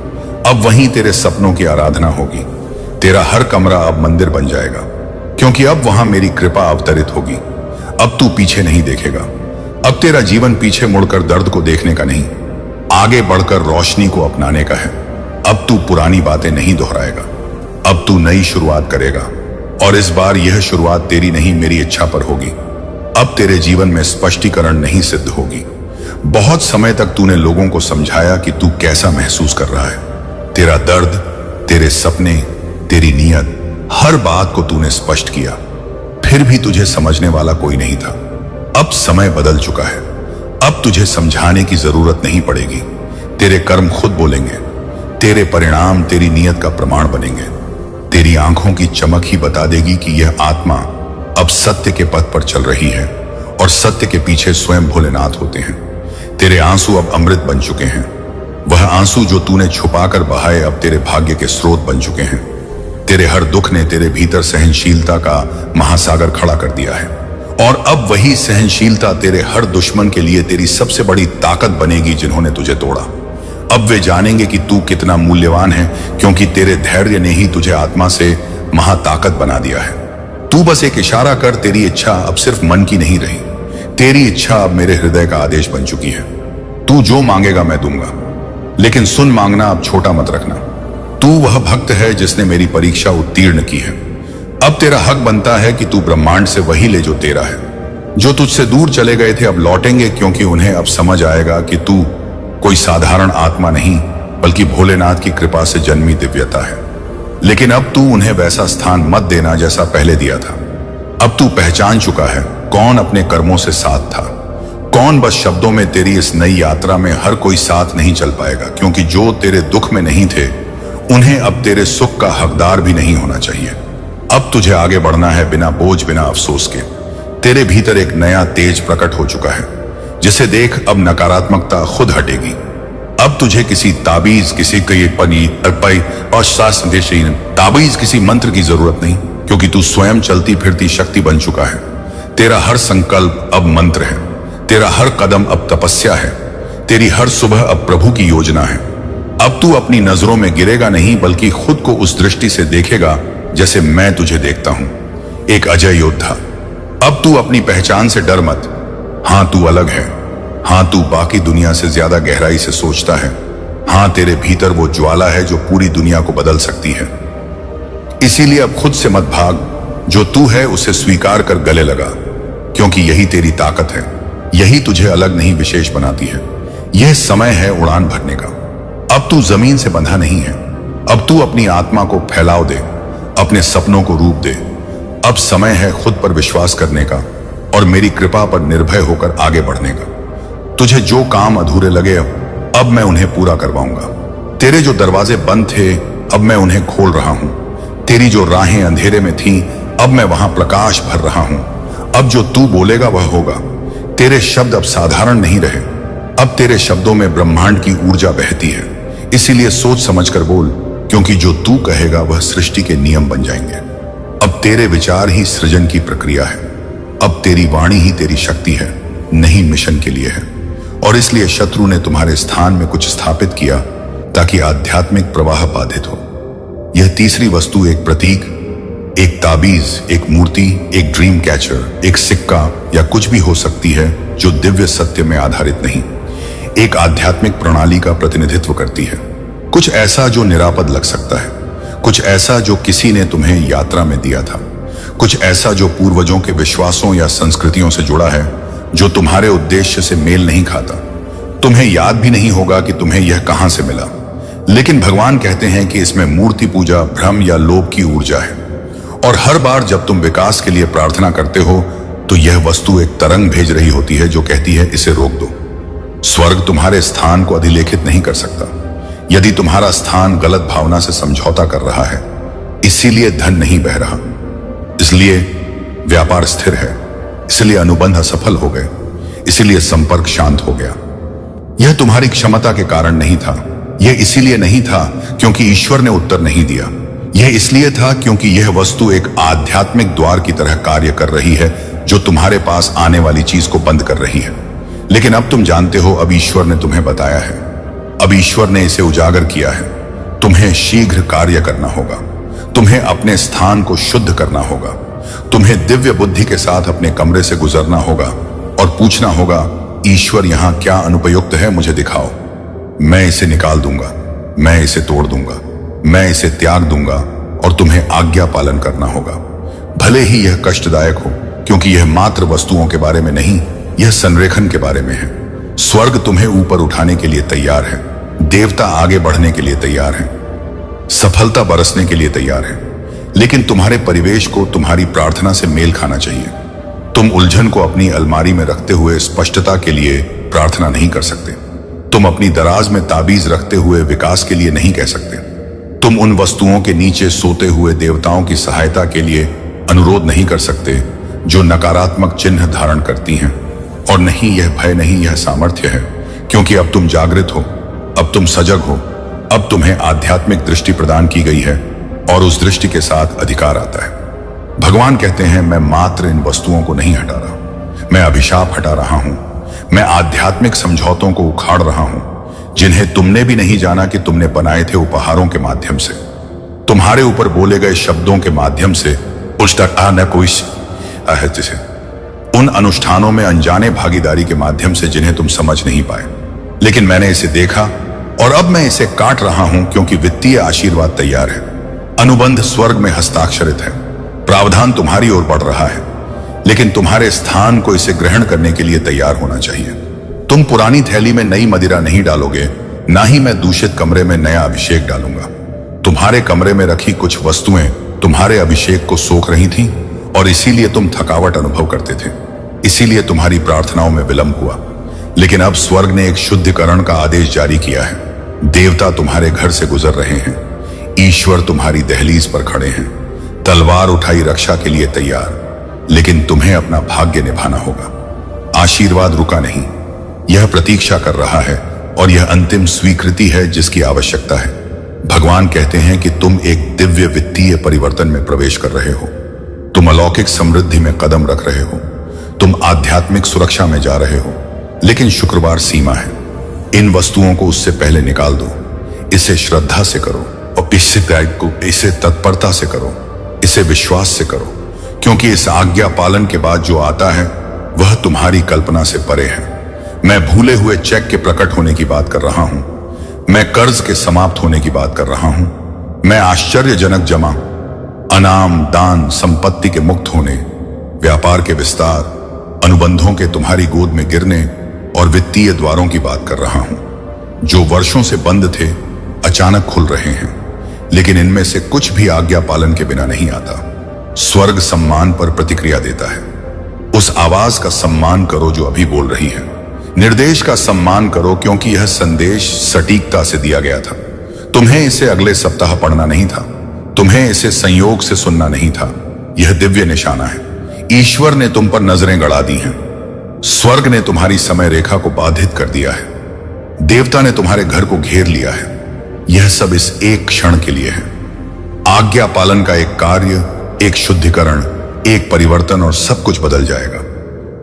अब वहीं तेरे सपनों की आराधना होगी। तेरा हर कमरा अब मंदिर बन जाएगा, क्योंकि अब वहां मेरी कृपा अवतरित होगी। अब तू पीछे नहीं देखेगा। अब तेरा जीवन पीछे मुड़कर दर्द को देखने का नहीं, आगे बढ़कर रोशनी को अपनाने का है। अब तू पुरानी बातें नहीं दोहराएगा। अब तू नई शुरुआत करेगा, और इस बार यह शुरुआत तेरी नहीं, मेरी इच्छा पर होगी। अब तेरे जीवन में स्पष्टीकरण नहीं सिद्ध होगी। बहुत समय तक तूने लोगों को समझाया कि तू कैसा महसूस कर रहा है। तेरा दर्द, तेरे सपने, तेरी नीयत, हर बात को तूने स्पष्ट किया, फिर भी तुझे समझने वाला कोई नहीं था। अब समय बदल चुका है। अब तुझे समझाने की जरूरत नहीं पड़ेगी। तेरे कर्म खुद बोलेंगे। तेरे परिणाम तेरी नीयत का प्रमाण बनेंगे। तेरी आंखों की चमक ही बता देगी कि यह आत्मा अब सत्य के पथ पर चल रही है, और सत्य के पीछे स्वयं भोलेनाथ होते हैं। तेरे आंसू अब अमृत बन चुके हैं। वह आंसू जो तूने छुपाकर बहाए अब तेरे भाग्य के स्रोत बन चुके हैं। तेरे हर दुख ने तेरे भीतर सहनशीलता का महासागर खड़ा कर दिया है, और अब वही सहनशीलता तेरे हर दुश्मन के लिए तेरी सबसे बड़ी ताकत बनेगी जिन्होंने तुझे तोड़ा। अब वे जानेंगे कि तू कितना मूल्यवान है, क्योंकि तेरे धैर्य ने ही तुझे आत्मा से महाताकत बना दिया है। तू बस एक इशारा कर, तेरी इच्छा अब सिर्फ मन की नहीं रही। तेरी इच्छा अब मेरे हृदय का आदेश बन चुकी है। तू जो मांगेगा मैं दूंगा, लेकिन सुन, मांगना अब छोटा मत रखना। तू वह भक्त है जिसने मेरी परीक्षा उत्तीर्ण की है। अब तेरा हक बनता है कि तू ब्रह्मांड से वही ले जो तेरा है। जो तुझसे दूर चले गए थे अब लौटेंगे, क्योंकि उन्हें अब समझ आएगा कि तू कोई साधारण आत्मा नहीं, बल्कि भोलेनाथ की कृपा से जन्मी दिव्यता है। लेकिन अब तू उन्हें वैसा स्थान मत देना जैसा पहले दिया था। अब तू पहचान चुका है कौन अपने कर्मों से साथ था, कौन बस शब्दों में। तेरी इस नई यात्रा में हर कोई साथ नहीं चल पाएगा, क्योंकि जो तेरे दुख में नहीं थे उन्हें अब तेरे सुख का हकदार भी नहीं होना चाहिए। अब तुझे आगे बढ़ना है बिना बोझ, बिना अफसोस के। तेरे भीतर एक नया तेज प्रकट हो चुका है, जिसे देख अब नकारात्मकता खुद हटेगी। अब तुझे किसी ताबीज, किसी और शास्त्र ताबीज, किसी मंत्र की जरूरत नहीं, क्योंकि तू स्वयं चलती फिरती शक्ति बन चुका है। तेरा हर संकल्प अब मंत्र है, तेरा हर कदम अब तपस्या है, तेरी हर सुबह अब प्रभु की योजना है। अब तू अपनी नजरों में गिरेगा नहीं, बल्कि खुद को उस दृष्टि से देखेगा जैसे मैं तुझे देखता हूं, एक अजय योद्धा। अब तू अपनी पहचान से डर मत। हां, तू अलग है। हां, तू बाकी दुनिया से ज्यादा गहराई से सोचता है। हां, तेरे भीतर वो ज्वाला है जो पूरी दुनिया को बदल सकती है। इसीलिए अब खुद से मत भाग। जो तू है उसे स्वीकार कर गले लगा, क्योंकि यही तेरी ताकत है। यही तुझे अलग नहीं, विशेष बनाती है। यह समय है उड़ान भरने का। अब तू जमीन से बंधा नहीं है। अब तू अपनी आत्मा को फैलाव दे, अपने सपनों को रूप दे। अब समय है खुद पर विश्वास करने का और मेरी कृपा पर निर्भय होकर आगे बढ़ने का। तुझे जो काम अधूरे लगे अब मैं उन्हें पूरा करवाऊंगा। तेरे जो दरवाजे बंद थे अब मैं उन्हें खोल रहा हूं। तेरी जो राहें अंधेरे में थीं अब मैं वहां प्रकाश भर रहा हूं। अब जो तू बोलेगा वह होगा। तेरे शब्द अब साधारण नहीं रहे। अब तेरे शब्दों में ब्रह्मांड की ऊर्जा बहती है। इसीलिए सोच समझ कर बोल, क्योंकि जो तू कहेगा वह सृष्टि के नियम बन जाएंगे। अब तेरे विचार ही सृजन की प्रक्रिया है। अब तेरी वाणी ही तेरी शक्ति है, नहीं मिशन के लिए है। और इसलिए शत्रु ने तुम्हारे स्थान में कुछ स्थापित किया ताकि आध्यात्मिक प्रवाह बाधित हो। यह तीसरी वस्तु एक प्रतीक, एक ताबीज, एक मूर्ति, एक ड्रीम कैचर, एक सिक्का या कुछ भी हो सकती है जो दिव्य सत्य में आधारित नहीं, एक आध्यात्मिक प्रणाली का प्रतिनिधित्व करती है। कुछ ऐसा जो निरापद लग सकता है, कुछ ऐसा जो किसी ने तुम्हें यात्रा में दिया था, कुछ ऐसा जो पूर्वजों के विश्वासों या संस्कृतियों से जुड़ा है, जो तुम्हारे उद्देश्य से मेल नहीं खाता। तुम्हें याद भी नहीं होगा कि तुम्हें यह कहां से मिला, लेकिन भगवान कहते हैं कि इसमें मूर्ति पूजा, भ्रम या लोभ की ऊर्जा है। और हर बार जब तुम विकास के लिए प्रार्थना करते हो तो यह वस्तु एक तरंग भेज रही होती है जो कहती है इसे रोक दो। स्वर्ग तुम्हारे स्थान को अधिलेखित नहीं कर सकता यदि तुम्हारा स्थान गलत भावना से समझौता कर रहा है। इसीलिए धन नहीं बह रहा, इसलिए व्यापार स्थिर है, इसलिए अनुबंध असफल हो गए, इसीलिए संपर्क शांत हो गया। यह तुम्हारी क्षमता के कारण नहीं था। यह इसीलिए नहीं था क्योंकि ईश्वर ने उत्तर नहीं दिया। यह इसलिए था क्योंकि यह वस्तु एक आध्यात्मिक द्वार की तरह कार्य कर रही है जो तुम्हारे पास आने वाली चीज को बंद कर रही है। लेकिन अब तुम जानते हो, अब ईश्वर ने तुम्हें बताया है, अब ईश्वर ने इसे उजागर किया है। तुम्हें शीघ्र कार्य करना होगा, तुम्हें अपने स्थान को शुद्ध करना होगा, तुम्हें दिव्य बुद्धि के साथ अपने कमरे से गुजरना होगा और पूछना होगा, ईश्वर यहां क्या अनुपयुक्त है, मुझे दिखाओ। मैं इसे निकाल दूंगा, मैं इसे तोड़ दूंगा, मैं इसे त्याग दूंगा और तुम्हें आज्ञा पालन करना होगा। भले ही यह कष्टदायक हो, क्योंकि यह मात्र वस्तुओं के बारे में नहीं, यह संरेखन के बारे में है। स्वर्ग तुम्हें ऊपर उठाने के लिए तैयार है, देवता आगे बढ़ने के लिए तैयार है, सफलता बरसने के लिए तैयार है। लेकिन तुम्हारे परिवेश को तुम्हारी प्रार्थना से मेल खाना चाहिए। तुम उलझन को अपनी अलमारी में रखते हुए स्पष्टता के लिए प्रार्थना नहीं कर सकते। तुम अपनी दराज में ताबीज रखते हुए विकास के लिए नहीं कह सकते। तुम उन वस्तुओं के नीचे सोते हुए देवताओं की सहायता के लिए अनुरोध नहीं कर सकते जो नकारात्मक चिन्ह धारण करती हैं। और नहीं, यह भय नहीं, यह सामर्थ्य है, क्योंकि अब तुम जागृत हो, अब तुम सजग हो, अब तुम्हें आध्यात्मिक दृष्टि प्रदान की गई है और उस दृष्टि के साथ अधिकार आता है। भगवान कहते हैं, मैं मात्र इन वस्तुओं को नहीं हटा रहा, मैं अभिशाप हटा रहा हूं, मैं आध्यात्मिक समझौतों को उखाड़ रहा हूं जिन्हें तुमने भी नहीं जाना कि तुमने बनाए थे उपहारों के माध्यम से, तुम्हारे ऊपर बोले गए शब्दों के माध्यम से, उन अनुष्ठानों में अनजाने भागीदारी के माध्यम से जिन्हें तुम समझ नहीं पाए। लेकिन मैंने इसे देखा और अब मैं इसे काट रहा हूं, क्योंकि वित्तीय आशीर्वाद तैयार है, अनुबंध स्वर्ग में हस्ताक्षरित है, प्रावधान तुम्हारी ओर बढ़ रहा है। लेकिन तुम्हारे स्थान को इसे ग्रहण करने के लिए तैयार होना चाहिए। तुम पुरानी थैली में नई मदिरा नहीं डालोगे, ना ही मैं दूषित कमरे में नया अभिषेक डालूंगा। तुम्हारे कमरे में रखी कुछ वस्तुएं तुम्हारे अभिषेक को सोख रही थीं और इसीलिए तुम थकावट अनुभव करते थे, इसीलिए तुम्हारी प्रार्थनाओं में विलंब हुआ। लेकिन अब स्वर्ग ने एक शुद्धिकरण का आदेश जारी किया है। देवता तुम्हारे घर से गुजर रहे हैं, ईश्वर तुम्हारी दहलीज पर खड़े हैं, तलवार उठाई रक्षा के लिए तैयार, लेकिन तुम्हें अपना भाग्य निभाना होगा। आशीर्वाद रुका नहीं, यह प्रतीक्षा कर रहा है और यह अंतिम स्वीकृति है जिसकी आवश्यकता है। भगवान कहते हैं कि तुम एक दिव्य वित्तीय परिवर्तन में प्रवेश कर रहे हो, तुम अलौकिक समृद्धि में कदम रख रहे हो, तुम आध्यात्मिक सुरक्षा में जा रहे हो। लेकिन शुक्रवार सीमा है। इन वस्तुओं को उससे पहले निकाल दो। इसे श्रद्धा से करो और इसे तत्परता से करो, इसे विश्वास से करो, क्योंकि इस आज्ञा पालन के बाद जो आता है वह तुम्हारी कल्पना से परे है। मैं भूले हुए चेक के प्रकट होने की बात कर रहा हूं, मैं कर्ज के समाप्त होने की बात कर रहा हूं, मैं आश्चर्यजनक जमा, अनाम, दान, संपत्ति के मुक्त होने, व्यापार के विस्तार, अनुबंधों के तुम्हारी गोद में गिरने और वित्तीय द्वारों की बात कर रहा हूं। जो वर्षों से बंद थे अचानक खुल रहे हैं, लेकिन इनमें से कुछ भी आज्ञा पालन के बिना नहीं आता। स्वर्ग सम्मान पर प्रतिक्रिया देता है। उस आवाज का सम्मान करो जो अभी बोल रही है। निर्देश का सम्मान करो क्योंकि यह संदेश सटीकता से दिया गया था। तुम्हें इसे अगले सप्ताह पढ़ना नहीं था, तुम्हें इसे संयोग से सुनना नहीं था। यह दिव्य निशाना है। ईश्वर ने तुम पर नजरें गड़ा दी हैं। स्वर्ग ने तुम्हारी समय रेखा को बाधित कर दिया है। देवता ने तुम्हारे घर को घेर लिया है। यह सब इस एक क्षण के लिए है। आज्ञा पालन का एक कार्य, एक शुद्धिकरण, एक परिवर्तन और सब कुछ बदल जाएगा।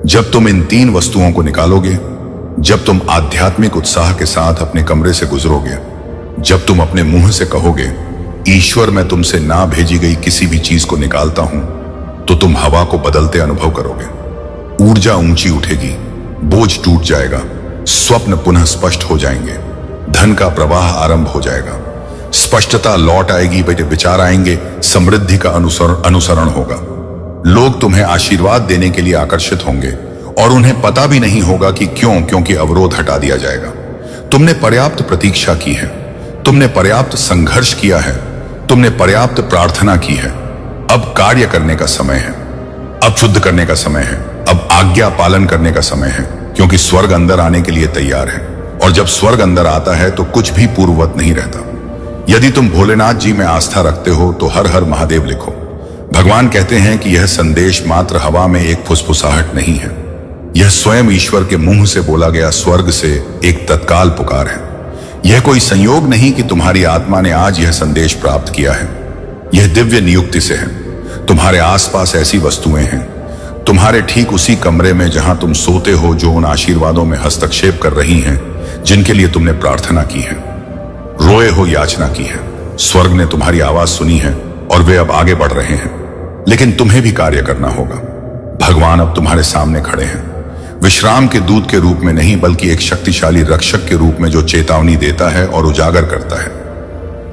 जब तुम इन 3 वस्तुओं को निकालोगे, जब तुम आध्यात्मिक उत्साह के साथ अपने कमरे से गुजरोगे, जब तुम अपने मुंह से कहोगे, ईश्वर मैं तुमसे ना भेजी गई किसी भी चीज को निकालता हूं, तो तुम हवा को बदलते अनुभव करोगे। ऊर्जा ऊंची उठेगी, बोझ टूट जाएगा, स्वप्न पुनः स्पष्ट हो जाएंगे, धन का प्रवाह आरंभ हो जाएगा, स्पष्टता लौट आएगी, विचार आएंगे, समृद्धि का अनुसरण होगा। लोग तुम्हें आशीर्वाद देने के लिए आकर्षित होंगे और उन्हें पता भी नहीं होगा कि क्यों, क्योंकि अवरोध हटा दिया जाएगा। तुमने पर्याप्त प्रतीक्षा की है, तुमने पर्याप्त संघर्ष किया है, तुमने पर्याप्त प्रार्थना की है। अब कार्य करने का समय है, अब शुद्ध करने का समय है, अब आज्ञा पालन करने का समय है, क्योंकि स्वर्ग अंदर आने के लिए तैयार है। और जब स्वर्ग अंदर आता है तो कुछ भी पूर्ववत नहीं रहता। यदि तुम भोलेनाथ जी में आस्था रखते हो तो हर हर महादेव लिखो। भगवान कहते हैं कि यह संदेश मात्र हवा में एक फुसफुसाहट नहीं है, यह स्वयं ईश्वर के मुंह से बोला गया स्वर्ग से एक तत्काल पुकार है। यह कोई संयोग नहीं कि तुम्हारी आत्मा ने आज यह संदेश प्राप्त किया है। यह दिव्य नियुक्ति से है। तुम्हारे आसपास ऐसी वस्तुएं हैं, तुम्हारे ठीक उसी कमरे में जहां तुम सोते हो, जो उन आशीर्वादों में हस्तक्षेप कर रही हैं जिनके लिए तुमने प्रार्थना की है, रोए हो याचना की है। स्वर्ग ने तुम्हारी आवाज सुनी है और वे अब आगे बढ़ रहे हैं, लेकिन तुम्हें भी कार्य करना होगा। भगवान अब तुम्हारे सामने खड़े हैं, विश्राम के दूत के रूप में नहीं, बल्कि एक शक्तिशाली रक्षक के रूप में जो चेतावनी देता है और उजागर करता है।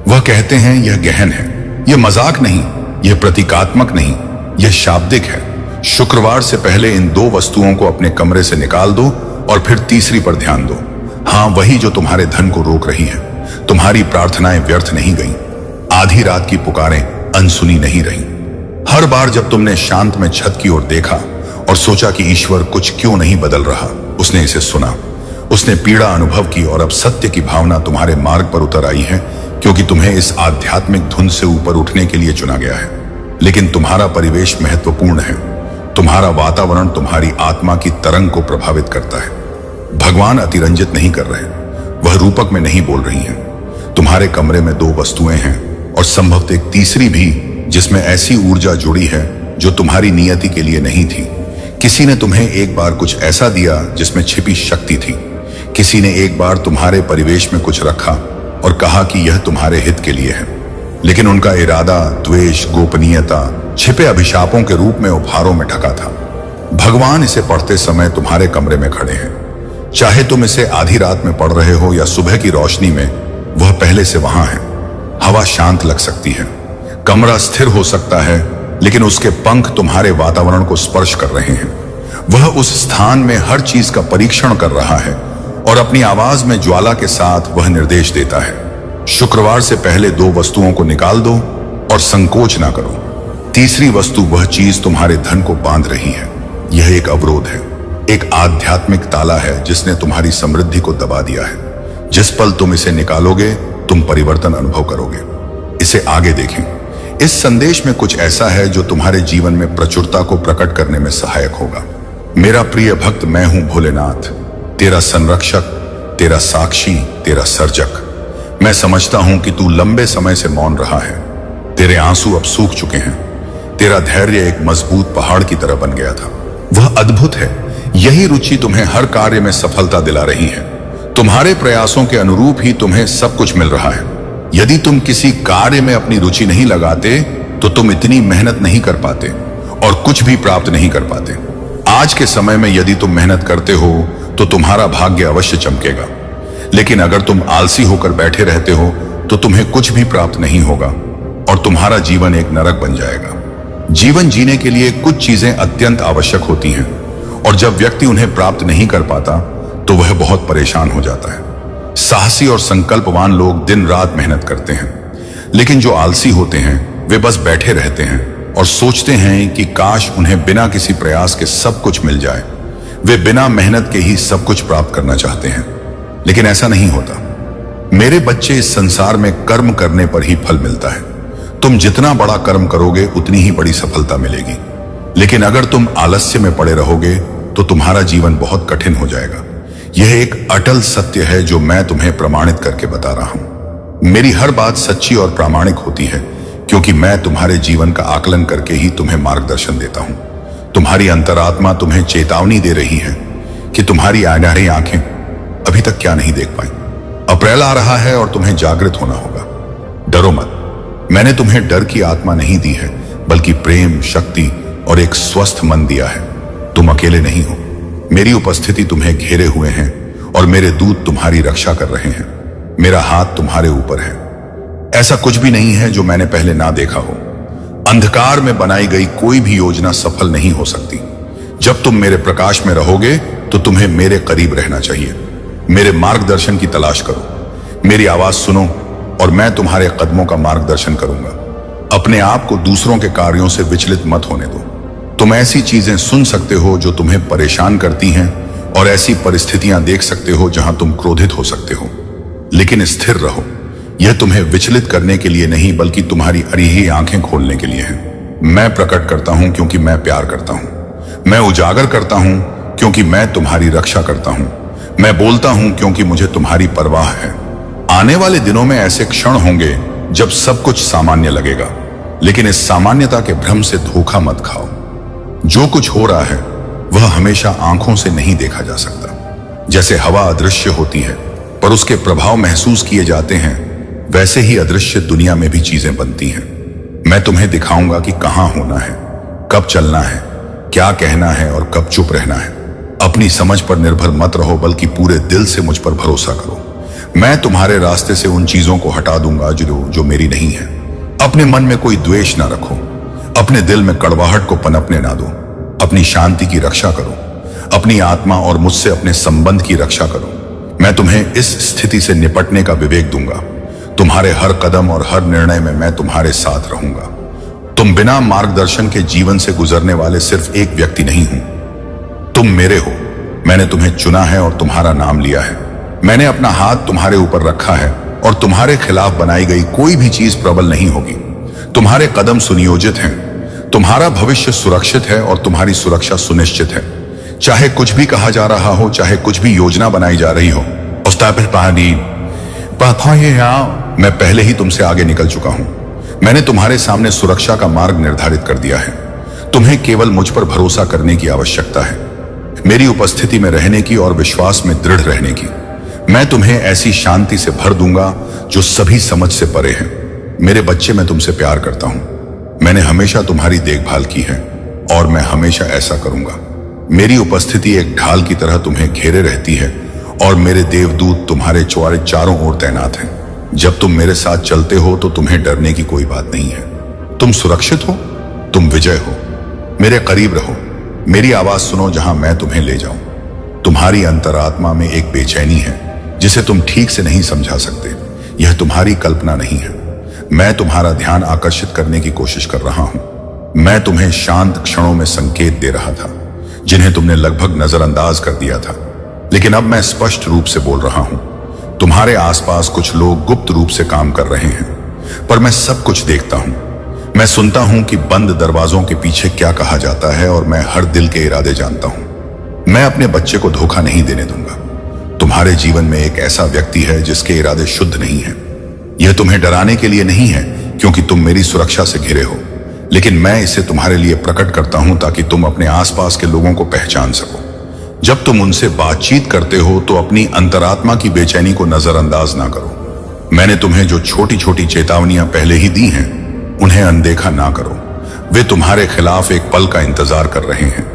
वह कहते हैं यह गहन है, यह मजाक नहीं, यह प्रतीकात्मक नहीं, यह शाब्दिक है। शुक्रवार से पहले इन 2 वस्तुओं को अपने कमरे से निकाल दो और फिर तीसरी पर ध्यान दो। हाँ, वही जो तुम्हारे धन को रोक रही है। तुम्हारी प्रार्थनाएं व्यर्थ नहीं गईं, आधी रात की पुकारें अनसुनी नहीं रहीं। हर बार जब तुमने शांत में छत की ओर देखा और सोचा कि ईश्वर कुछ क्यों नहीं बदल रहा, उसने इसे सुना, उसने पीड़ा अनुभव की और अब सत्य की भावना तुम्हारे मार्ग पर उतर आई है, क्योंकि तुम्हें इस आध्यात्मिक धुंध से ऊपर उठने के लिए चुना गया है। लेकिन तुम्हारा परिवेश महत्वपूर्ण है। तुम्हारा वातावरण तुम्हारी आत्मा की तरंग को प्रभावित करता है। भगवान अतिरंजित नहीं कर रहे, वह रूपक में नहीं बोल रही हैं। तुम्हारे कमरे में 2 वस्तुएं हैं और संभवतः एक तीसरी भी, जिसमें ऐसी ऊर्जा जुड़ी है जो तुम्हारी नियति के लिए नहीं थी। किसी ने तुम्हें एक बार कुछ ऐसा दिया जिसमें छिपी शक्ति थी। किसी ने एक बार तुम्हारे परिवेश में कुछ रखा और कहा कि यह तुम्हारे हित के लिए है, लेकिन उनका इरादा द्वेष, गोपनीयता, छिपे अभिशापों के रूप में उपहारों में ढका था। भगवान इसे पढ़ते समय तुम्हारे कमरे में खड़े हैं। चाहे तुम इसे आधी रात में पढ़ रहे हो या सुबह की रोशनी में, वह पहले से वहां है। हवा शांत लग सकती है, कमरा स्थिर हो सकता है, लेकिन उसके पंख तुम्हारे वातावरण को स्पर्श कर रहे हैं। वह उस स्थान में हर चीज का परीक्षण कर रहा है और अपनी आवाज में ज्वाला के साथ वह निर्देश देता है। शुक्रवार से पहले 2 वस्तुओं को निकाल दो और संकोच ना करो। तीसरी वस्तु वह चीज तुम्हारे धन को बांध रही है। यह एक अवरोध है, एक आध्यात्मिक ताला है जिसने तुम्हारी समृद्धि को दबा दिया है। जिस पल तुम इसे निकालोगे, तुम परिवर्तन अनुभव करोगे। इसे आगे देखें। इस संदेश में कुछ ऐसा है जो तुम्हारे जीवन में प्रचुरता को प्रकट करने में सहायक होगा। मेरा प्रिय भक्त, मैं हूं भोलेनाथ, तेरा संरक्षक, तेरा साक्षी, तेरा सर्जक। मैं समझता हूं कि तू लंबे समय से मौन रहा है। तेरे आंसू अब सूख चुके हैं। तेरा धैर्य एक मजबूत पहाड़ की तरह बन गया था। वह अद्भुत है। यही रुचि तुम्हें हर कार्य में सफलता दिला रही है। तुम्हारे प्रयासों के अनुरूप ही तुम्हें सब कुछ मिल रहा है। यदि तुम किसी कार्य में अपनी रुचि नहीं लगाते तो तुम इतनी मेहनत नहीं कर पाते और कुछ भी प्राप्त नहीं कर पाते। आज के समय में यदि तुम मेहनत करते हो तो तुम्हारा भाग्य अवश्य चमकेगा, लेकिन अगर तुम आलसी होकर बैठे रहते हो तो तुम्हें कुछ भी प्राप्त नहीं होगा और तुम्हारा जीवन एक नरक बन जाएगा। जीवन जीने के लिए कुछ चीजें अत्यंत आवश्यक होती हैं और जब व्यक्ति उन्हें प्राप्त नहीं कर पाता तो वह बहुत परेशान हो जाता है। साहसी और संकल्पवान लोग दिन रात मेहनत करते हैं, लेकिन जो आलसी होते हैं वे बस बैठे रहते हैं और सोचते हैं कि काश उन्हें बिना किसी प्रयास के सब कुछ मिल जाए। वे बिना मेहनत के ही सब कुछ प्राप्त करना चाहते हैं, लेकिन ऐसा नहीं होता। मेरे बच्चे, इस संसार में कर्म करने पर ही फल मिलता है। तुम जितना बड़ा कर्म करोगे उतनी ही बड़ी सफलता मिलेगी, लेकिन अगर तुम आलस्य में पड़े रहोगे तो तुम्हारा जीवन बहुत कठिन हो जाएगा। यह एक अटल सत्य है जो मैं तुम्हें प्रमाणित करके बता रहा हूं। मेरी हर बात सच्ची और प्रामाणिक होती है क्योंकि मैं तुम्हारे जीवन का आकलन करके ही तुम्हें मार्गदर्शन देता हूं। तुम्हारी अंतरात्मा तुम्हें चेतावनी दे रही है कि तुम्हारी अनाड़ी आंखें अभी तक क्या नहीं देख पाई। अप्रैल आ रहा है और तुम्हें जागृत होना होगा। डरो मत। मैंने तुम्हें डर की आत्मा नहीं दी है, बल्कि प्रेम, शक्ति और एक स्वस्थ मन दिया है। तुम अकेले नहीं हो। मेरी उपस्थिति तुम्हें घेरे हुए हैं और मेरे दूत तुम्हारी रक्षा कर रहे हैं। मेरा हाथ तुम्हारे ऊपर है। ऐसा कुछ भी नहीं है जो मैंने पहले ना देखा हो। अंधकार में बनाई गई कोई भी योजना सफल नहीं हो सकती। जब तुम मेरे प्रकाश में रहोगे तो तुम्हें मेरे करीब रहना चाहिए। मेरे मार्गदर्शन की तलाश करो। मेरी आवाज सुनो और मैं तुम्हारे कदमों का मार्गदर्शन करूंगा। अपने आप को दूसरों के कार्यों से विचलित मत होने दो। तुम ऐसी चीजें सुन सकते हो जो तुम्हें परेशान करती हैं और ऐसी परिस्थितियां देख सकते हो जहां तुम क्रोधित हो सकते हो, लेकिन स्थिर रहो। यह तुम्हें विचलित करने के लिए नहीं, बल्कि तुम्हारी अरीही आंखें खोलने के लिए है। मैं प्रकट करता हूं क्योंकि मैं प्यार करता हूं। मैं उजागर करता हूं क्योंकि मैं तुम्हारी रक्षा करता हूं। मैं बोलता हूं क्योंकि मुझे तुम्हारी परवाह है। आने वाले दिनों में ऐसे क्षण होंगे जब सब कुछ सामान्य लगेगा, लेकिन इस सामान्यता के भ्रम से धोखा मत खाओ। जो कुछ हो रहा है वह हमेशा आंखों से नहीं देखा जा सकता। जैसे हवा अदृश्य होती है पर उसके प्रभाव महसूस किए जाते हैं, वैसे ही अदृश्य दुनिया में भी चीजें बनती हैं। मैं तुम्हें दिखाऊंगा कि कहां होना है, कब चलना है, क्या कहना है और कब चुप रहना है। अपनी समझ पर निर्भर मत रहो, बल्कि पूरे दिल से मुझ पर भरोसा करो। मैं तुम्हारे रास्ते से उन चीजों को हटा दूंगा जो मेरी नहीं है। अपने मन में कोई द्वेष ना रखो। अपने दिल में कड़वाहट को पनपने ना दो। अपनी शांति की रक्षा करो। अपनी आत्मा और मुझसे अपने संबंध की रक्षा करो। मैं तुम्हें इस स्थिति से निपटने का विवेक दूंगा। तुम्हारे हर कदम और हर निर्णय में मैं तुम्हारे साथ रहूंगा। तुम बिना मार्गदर्शन के जीवन से गुजरने वाले सिर्फ एक व्यक्ति नहीं हूं, तुम मेरे हो। मैंने तुम्हें चुना है और तुम्हारा नाम लिया है। मैंने अपना हाथ तुम्हारे ऊपर रखा है और तुम्हारे खिलाफ बनाई गई कोई भी चीज प्रबल नहीं होगी। तुम्हारे कदम सुनियोजित हैं। तुम्हारा भविष्य सुरक्षित है और तुम्हारी सुरक्षा सुनिश्चित है। चाहे कुछ भी कहा जा रहा हो, चाहे कुछ भी योजना बनाई जा रही हो, मैं पहले ही तुमसे आगे निकल चुका हूं। मैंने तुम्हारे सामने सुरक्षा का मार्ग निर्धारित कर दिया है। तुम्हें केवल मुझ पर भरोसा करने की आवश्यकता है, मेरी उपस्थिति में रहने की और विश्वास में दृढ़ रहने की। मैं तुम्हें ऐसी शांति से भर दूंगा जो सभी समझ से परे है। मेरे बच्चे, मैं तुमसे प्यार करता हूं। मैंने हमेशा तुम्हारी देखभाल की है और मैं हमेशा ऐसा करूंगा। मेरी उपस्थिति एक ढाल की तरह तुम्हें घेरे रहती है और मेरे देवदूत तुम्हारे चारों ओर तैनात हैं। जब तुम मेरे साथ चलते हो तो तुम्हें डरने की कोई बात नहीं है। तुम सुरक्षित हो, तुम विजय हो। मेरे करीब रहो, मेरी आवाज सुनो जहां मैं तुम्हें ले जाऊं। तुम्हारी अंतरात्मा में एक बेचैनी है जिसे तुम ठीक से नहीं समझा सकते। यह तुम्हारी कल्पना नहीं है। मैं तुम्हारा ध्यान आकर्षित करने की कोशिश कर रहा हूं। मैं तुम्हें शांत क्षणों में संकेत दे रहा था जिन्हें तुमने लगभग नजरअंदाज कर दिया था, लेकिन अब मैं स्पष्ट रूप से बोल रहा हूं। तुम्हारे आसपास कुछ लोग गुप्त रूप से काम कर रहे हैं। पर मैं सब कुछ देखता हूं। मैं सुनता हूं कि बंद दरवाजों के पीछे क्या कहा जाता है और मैं हर दिल के इरादे जानता हूं। मैं अपने बच्चे को धोखा नहीं देने दूंगा। तुम्हारे जीवन में एक ऐसा व्यक्ति है जिसके इरादे शुद्ध नहीं है। यह तुम्हें डराने के लिए नहीं है क्योंकि तुम मेरी सुरक्षा से घिरे हो, लेकिन मैं इसे तुम्हारे लिए प्रकट करता हूं ताकि तुम अपने आसपास के लोगों को पहचान सको। जब तुम उनसे बातचीत करते हो तो अपनी अंतरात्मा की बेचैनी को नजरअंदाज ना करो। मैंने तुम्हें जो छोटी छोटी चेतावनियां पहले ही दी हैं, उन्हें अनदेखा ना करो। वे तुम्हारे खिलाफ एक पल का इंतजार कर रहे हैं,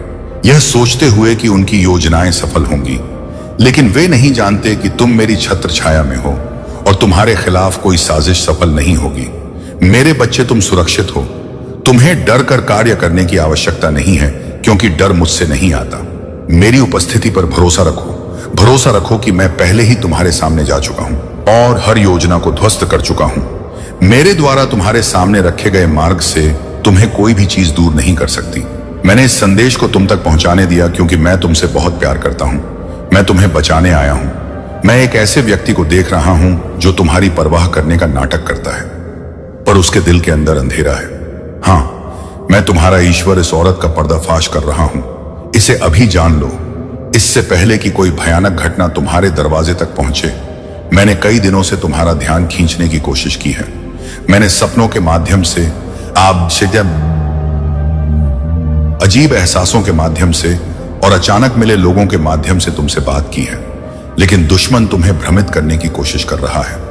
यह सोचते हुए कि उनकी योजनाएं सफल होंगी, लेकिन वे नहीं जानते कि तुम मेरी छत्र छाया में हो और तुम्हारे खिलाफ कोई साजिश सफल नहीं होगी। मेरे बच्चे, तुम सुरक्षित हो। तुम्हें डर कर कार्य करने की आवश्यकता नहीं है क्योंकि डर मुझसे नहीं आता। मेरी उपस्थिति पर भरोसा रखो। भरोसा रखो कि मैं पहले ही तुम्हारे सामने जा चुका हूं और हर योजना को ध्वस्त कर चुका हूं। मेरे द्वारा तुम्हारे सामने रखे गए मार्ग से तुम्हें कोई भी चीज दूर नहीं कर सकती। मैंने इस संदेश को तुम तक पहुंचाने दिया क्योंकि मैं तुमसे बहुत प्यार करता हूं। मैं तुम्हें बचाने आया हूं। मैं एक ऐसे व्यक्ति को देख रहा हूं जो तुम्हारी परवाह करने का नाटक करता है, पर उसके दिल के अंदर अंधेरा है। हाँ, मैं तुम्हारा ईश्वर इस औरत का पर्दाफाश कर रहा हूं। इसे अभी जान लो, इससे पहले कि कोई भयानक घटना तुम्हारे दरवाजे तक पहुंचे। मैंने कई दिनों से तुम्हारा ध्यान खींचने की कोशिश की है। मैंने सपनों के माध्यम से, अजीब एहसासों के माध्यम से और अचानक मिले लोगों के माध्यम से तुमसे बात की है, लेकिन दुश्मन तुम्हें भ्रमित करने की कोशिश कर रहा है।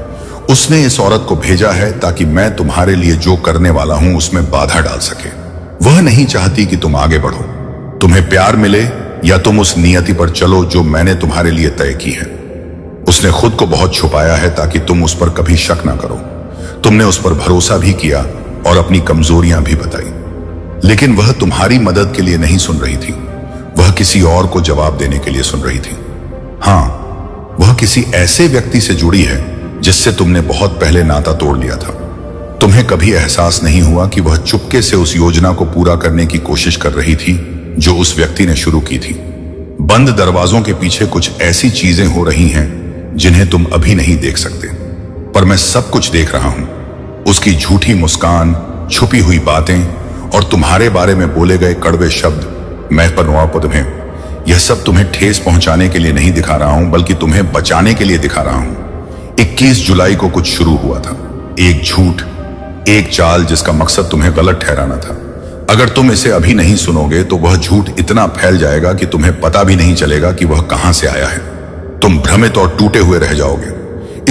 उसने इस औरत को भेजा है ताकि मैं तुम्हारे लिए जो करने वाला हूं उसमें बाधा डाल सके। वह नहीं चाहती कि तुम आगे बढ़ो, तुम्हें प्यार मिले या तुम उस नियति पर चलो जो मैंने तुम्हारे लिए तय की है। उसने खुद को बहुत छुपाया है ताकि तुम उस पर कभी शक ना करो। तुमने उस पर भरोसा भी किया और अपनी कमजोरियां भी बताई, लेकिन वह तुम्हारी मदद के लिए नहीं सुन रही थी। वह किसी और को जवाब देने के लिए सुन रही थी। हाँ, वह किसी ऐसे व्यक्ति से जुड़ी है जिससे तुमने बहुत पहले नाता तोड़ लिया था। तुम्हें कभी एहसास नहीं हुआ कि वह चुपके से उस योजना को पूरा करने की कोशिश कर रही थी जो उस व्यक्ति ने शुरू की थी। बंद दरवाजों के पीछे कुछ ऐसी चीजें हो रही हैं जिन्हें तुम अभी नहीं देख सकते, पर मैं सब कुछ देख रहा हूं। उसकी झूठी मुस्कान, छुपी हुई बातें और तुम्हारे बारे में बोले गए कड़वे शब्द। मैं तुम्हें यह सब तुम्हें ठेस पहुंचाने के लिए नहीं दिखा रहा हूं, बल्कि तुम्हें बचाने के लिए दिखा रहा हूं। 21 जुलाई को कुछ शुरू हुआ था, एक झूठ, एक चाल जिसका मकसद तुम्हें गलत ठहराना था। अगर तुम इसे अभी नहीं सुनोगे तो वह झूठ इतना फैल जाएगा कि तुम्हें पता भी नहीं चलेगा कि वह कहां से आया है। तुम भ्रमित और टूटे हुए रह जाओगे।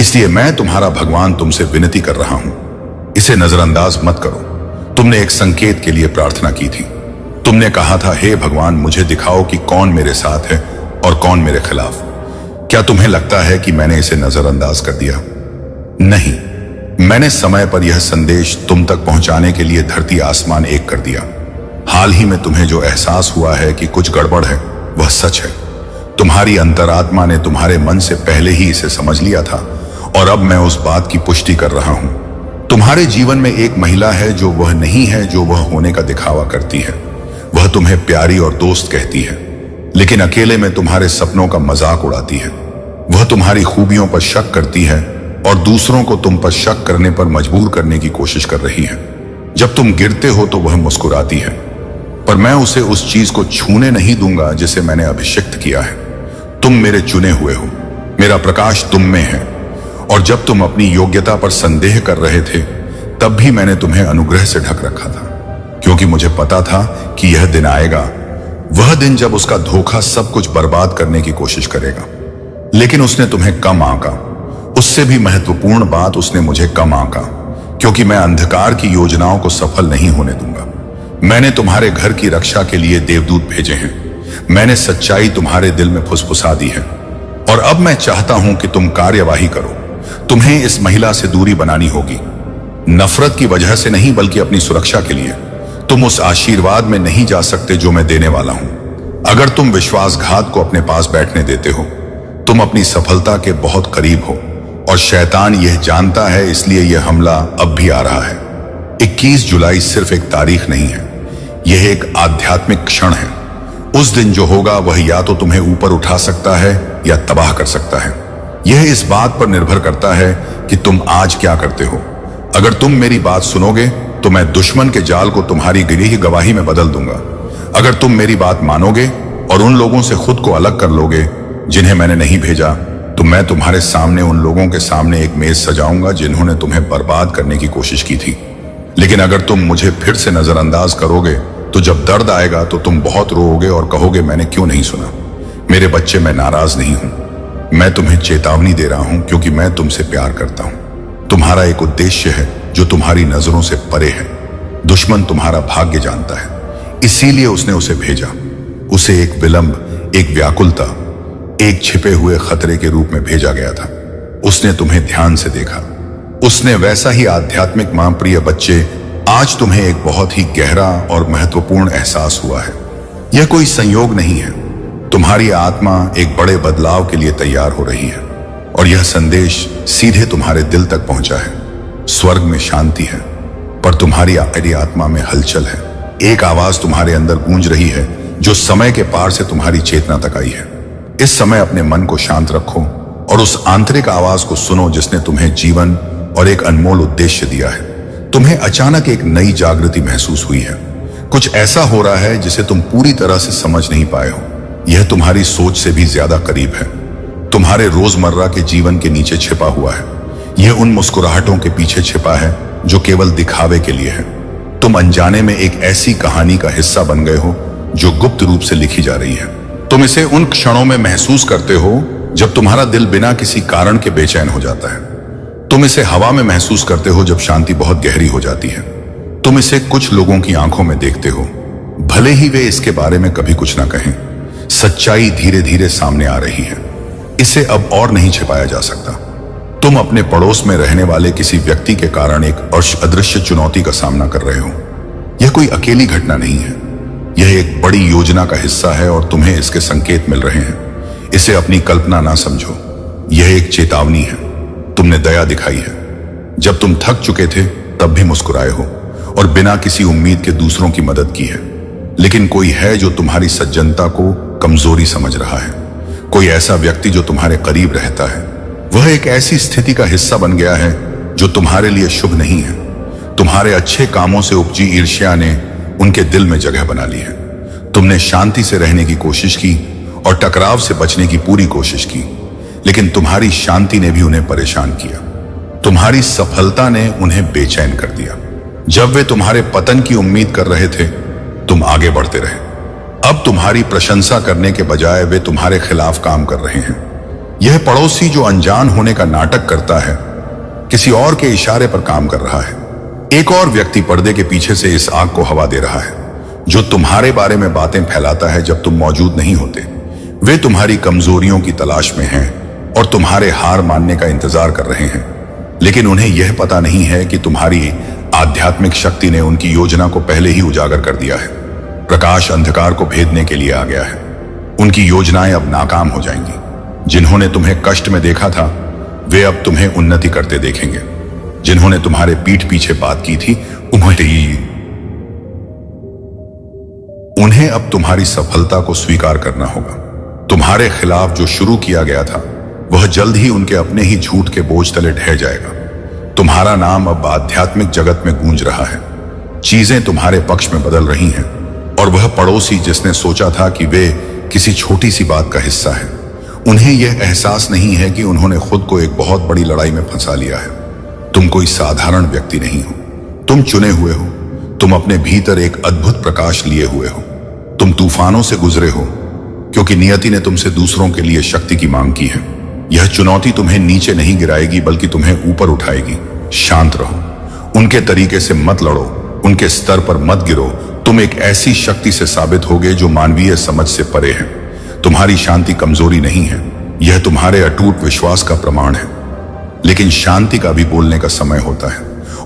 इसलिए मैं, तुम्हारा भगवान, तुमसे विनती कर रहा हूं, इसे नजरअंदाज मत करो। तुमने एक संकेत के लिए प्रार्थना की थी। तुमने कहा था, हे भगवान, मुझे दिखाओ कि कौन मेरे साथ है और कौन मेरे खिलाफ। क्या तुम्हें लगता है कि मैंने इसे नजरअंदाज कर दिया? नहीं, मैंने समय पर यह संदेश तुम तक पहुंचाने के लिए धरती आसमान एक कर दिया। हाल ही में तुम्हें जो एहसास हुआ है कि कुछ गड़बड़ है, वह सच है। तुम्हारी अंतरात्मा ने तुम्हारे मन से पहले ही इसे समझ लिया था और अब मैं उस बात की पुष्टि कर रहा हूं। तुम्हारे जीवन में एक महिला है जो वह नहीं है जो वह होने का दिखावा करती है। वह तुम्हें प्यारी और दोस्त कहती है, लेकिन अकेले में तुम्हारे सपनों का मजाक उड़ाती है। वह तुम्हारी खूबियों पर शक करती है और दूसरों को तुम पर शक करने पर मजबूर करने की कोशिश कर रही है। जब तुम गिरते हो तो वह मुस्कुराती है, पर मैं उसे उस चीज को छूने नहीं दूंगा जिसे मैंने अभिषिक्त किया है। तुम मेरे चुने हुए हो, मेरा प्रकाश तुम में है, और जब तुम अपनी योग्यता पर संदेह कर रहे थे तब भी मैंने तुम्हें अनुग्रह से ढक रखा था, क्योंकि मुझे पता था कि यह दिन आएगा, वह दिन जब उसका धोखा सब कुछ बर्बाद करने की कोशिश करेगा। लेकिन उसने तुम्हें कम आंका। उससे भी महत्वपूर्ण बात, उसने मुझे कम आंका, क्योंकि मैं अंधकार की योजनाओं को सफल नहीं होने दूंगा। मैंने तुम्हारे घर की रक्षा के लिए देवदूत भेजे हैं। मैंने सच्चाई तुम्हारे दिल में फुसफुसा दी है और अब मैं चाहता हूं कि तुम कार्यवाही करो। तुम्हें इस महिला से दूरी बनानी होगी, नफरत की वजह से नहीं, बल्कि अपनी सुरक्षा के लिए। तुम उस आशीर्वाद में नहीं जा सकते जो मैं देने वाला हूं। अगर तुम विश्वासघात को अपने पास बैठने देते हो, तुम अपनी सफलता के बहुत करीब हो, और शैतान यह जानता है, इसलिए यह हमला अब भी आ रहा है। 21 जुलाई सिर्फ एक तारीख नहीं है, यह एक आध्यात्मिक क्षण है। उस दिन जो होगा वह या तो तुम्हें ऊपर उठा सकता है या तबाह कर सकता है। यह इस बात पर निर्भर करता है कि तुम आज क्या करते हो। अगर तुम मेरी बात सुनोगे तो मैं दुश्मन के जाल को तुम्हारी गिरी ही गवाही में बदल दूंगा। अगर तुम मेरी बात मानोगे और उन लोगों से खुद को अलग कर लोगे जिन्हें मैंने नहीं भेजा, तो मैं तुम्हारे सामने उन लोगों के सामने एक मेज सजाऊंगा जिन्होंने तुम्हें बर्बाद करने की कोशिश की थी। लेकिन अगर तुम मुझे फिर से नजरअंदाज करोगे तो जब दर्द आएगा तो तुम बहुत रोओगे और कहोगे मैंने क्यों नहीं सुना। मेरे बच्चे, मैं नाराज नहीं हूं, मैं तुम्हें चेतावनी दे रहा हूं क्योंकि मैं तुमसे प्यार करता हूं। तुम्हारा एक उद्देश्य है जो तुम्हारी नजरों से परे है। दुश्मन तुम्हारा भाग्य जानता है, इसीलिए उसने उसे भेजा। उसे एक विलंब, एक व्याकुलता, एक छिपे हुए खतरे के रूप में भेजा गया था। उसने तुम्हें ध्यान से देखा। उसने वैसा ही आध्यात्मिक मां, प्रिय बच्चे, आज तुम्हें एक बहुत ही गहरा और महत्वपूर्ण एहसास हुआ है। यह कोई संयोग नहीं है। तुम्हारी आत्मा एक बड़े बदलाव के लिए तैयार हो रही है और यह संदेश सीधे तुम्हारे दिल तक पहुंचा है। स्वर्ग में शांति है, पर तुम्हारी आत्मा में हलचल है। एक आवाज तुम्हारे अंदर गूंज रही है जो समय के पार से तुम्हारी चेतना तक आई है। इस समय अपने मन को शांत रखो और उस आंतरिक आवाज को सुनो जिसने तुम्हें जीवन और एक अनमोल उद्देश्य दिया है। तुम्हें अचानक एक नई जागृति महसूस हुई है। कुछ ऐसा हो रहा है जिसे तुम पूरी तरह से समझ नहीं पाए हो। यह तुम्हारी सोच से भी ज्यादा करीब है, तुम्हारे रोजमर्रा के जीवन के नीचे छिपा हुआ है। यह उन मुस्कुराहटों के पीछे छिपा है जो केवल दिखावे के लिए है। तुम अनजाने में एक ऐसी कहानी का हिस्सा बन गए हो जो गुप्त रूप से लिखी जा रही है। तुम इसे उन क्षणों में महसूस करते हो जब तुम्हारा दिल बिना किसी कारण के बेचैन हो जाता है। तुम इसे हवा में महसूस करते हो जब शांति बहुत गहरी हो जाती है। तुम इसे कुछ लोगों की आंखों में देखते हो, भले ही वे इसके बारे में कभी कुछ ना कहें। सच्चाई धीरे धीरे सामने आ रही है। इसे अब और नहीं छिपाया जा सकता। तुम अपने पड़ोस में रहने वाले किसी व्यक्ति के कारण एक अदृश्य चुनौती का सामना कर रहे हो। यह कोई अकेली घटना नहीं है, यह एक बड़ी योजना का हिस्सा है और तुम्हें इसके संकेत मिल रहे हैं। इसे अपनी कल्पना ना समझो, यह एक चेतावनी है। तुमने दया दिखाई है। जब तुम थक चुके थे तब भी मुस्कुराए हो और बिना किसी उम्मीद के दूसरों की मदद की है। लेकिन कोई है जो तुम्हारी सज्जनता को कमजोरी समझ रहा है। कोई ऐसा व्यक्ति जो तुम्हारे करीब रहता है, वह एक ऐसी स्थिति का हिस्सा बन गया है जो तुम्हारे लिए शुभ नहीं है। तुम्हारे अच्छे कामों से उपजी ईर्ष्या ने उनके दिल में जगह बना ली है। तुमने शांति से रहने की कोशिश की और टकराव से बचने की पूरी कोशिश की, लेकिन तुम्हारी शांति ने भी उन्हें परेशान किया। तुम्हारी सफलता ने उन्हें बेचैन कर दिया। जब वे तुम्हारे पतन की उम्मीद कर रहे थे, तुम आगे बढ़ते रहे। अब तुम्हारी प्रशंसा करने के बजाय वे तुम्हारे खिलाफ काम कर रहे हैं। यह पड़ोसी जो अनजान होने का नाटक करता है, किसी और के इशारे पर काम कर रहा है। एक और व्यक्ति पर्दे के पीछे से इस आग को हवा दे रहा है, जो तुम्हारे बारे में बातें फैलाता है जब तुम मौजूद नहीं होते। वे तुम्हारी कमजोरियों की तलाश में हैं और तुम्हारे हार मानने का इंतजार कर रहे हैं। लेकिन उन्हें यह पता नहीं है कि तुम्हारी आध्यात्मिक शक्ति ने उनकी योजना को पहले ही उजागर कर दिया है। प्रकाश अंधकार को भेदने के लिए आ गया है। उनकी योजनाएं अब नाकाम हो जाएंगी। जिन्होंने तुम्हें कष्ट में देखा था, वे अब तुम्हें उन्नति करते देखेंगे। जिन्होंने तुम्हारे पीठ पीछे बात की थी, उन्हें अब तुम्हारी सफलता को स्वीकार करना होगा। तुम्हारे खिलाफ जो शुरू किया गया था, वह जल्द ही उनके अपने ही झूठ के बोझ तले ढह जाएगा। तुम्हारा नाम अब आध्यात्मिक जगत में गूंज रहा है। चीजें तुम्हारे पक्ष में बदल रही हैं और वह पड़ोसी जिसने सोचा था कि वे किसी छोटी सी बात का हिस्सा है, उन्हें यह एहसास नहीं है कि उन्होंने खुद को एक बहुत बड़ी लड़ाई में फंसा लिया है। तुम कोई साधारण व्यक्ति नहीं हो, तुम चुने हुए हो। तुम अपने भीतर एक अद्भुत प्रकाश लिए हुए हो। तुम तूफानों से गुजरे हो क्योंकि नियति ने तुमसे दूसरों के लिए शक्ति की मांग की है। यह चुनौती तुम्हें नीचे नहीं गिराएगी बल्कि तुम्हें ऊपर उठाएगी। शांत रहो, उनके तरीके से मत लड़ो, उनके स्तर पर मत गिरो। तुम एक ऐसी शक्ति से साबित होगे जो मानवीय समझ से परे है। तुम्हारी शांति कमजोरी नहीं है, यह तुम्हारे अटूट विश्वास का प्रमाण है। लेकिन शांति का भी बोलने का समय होता है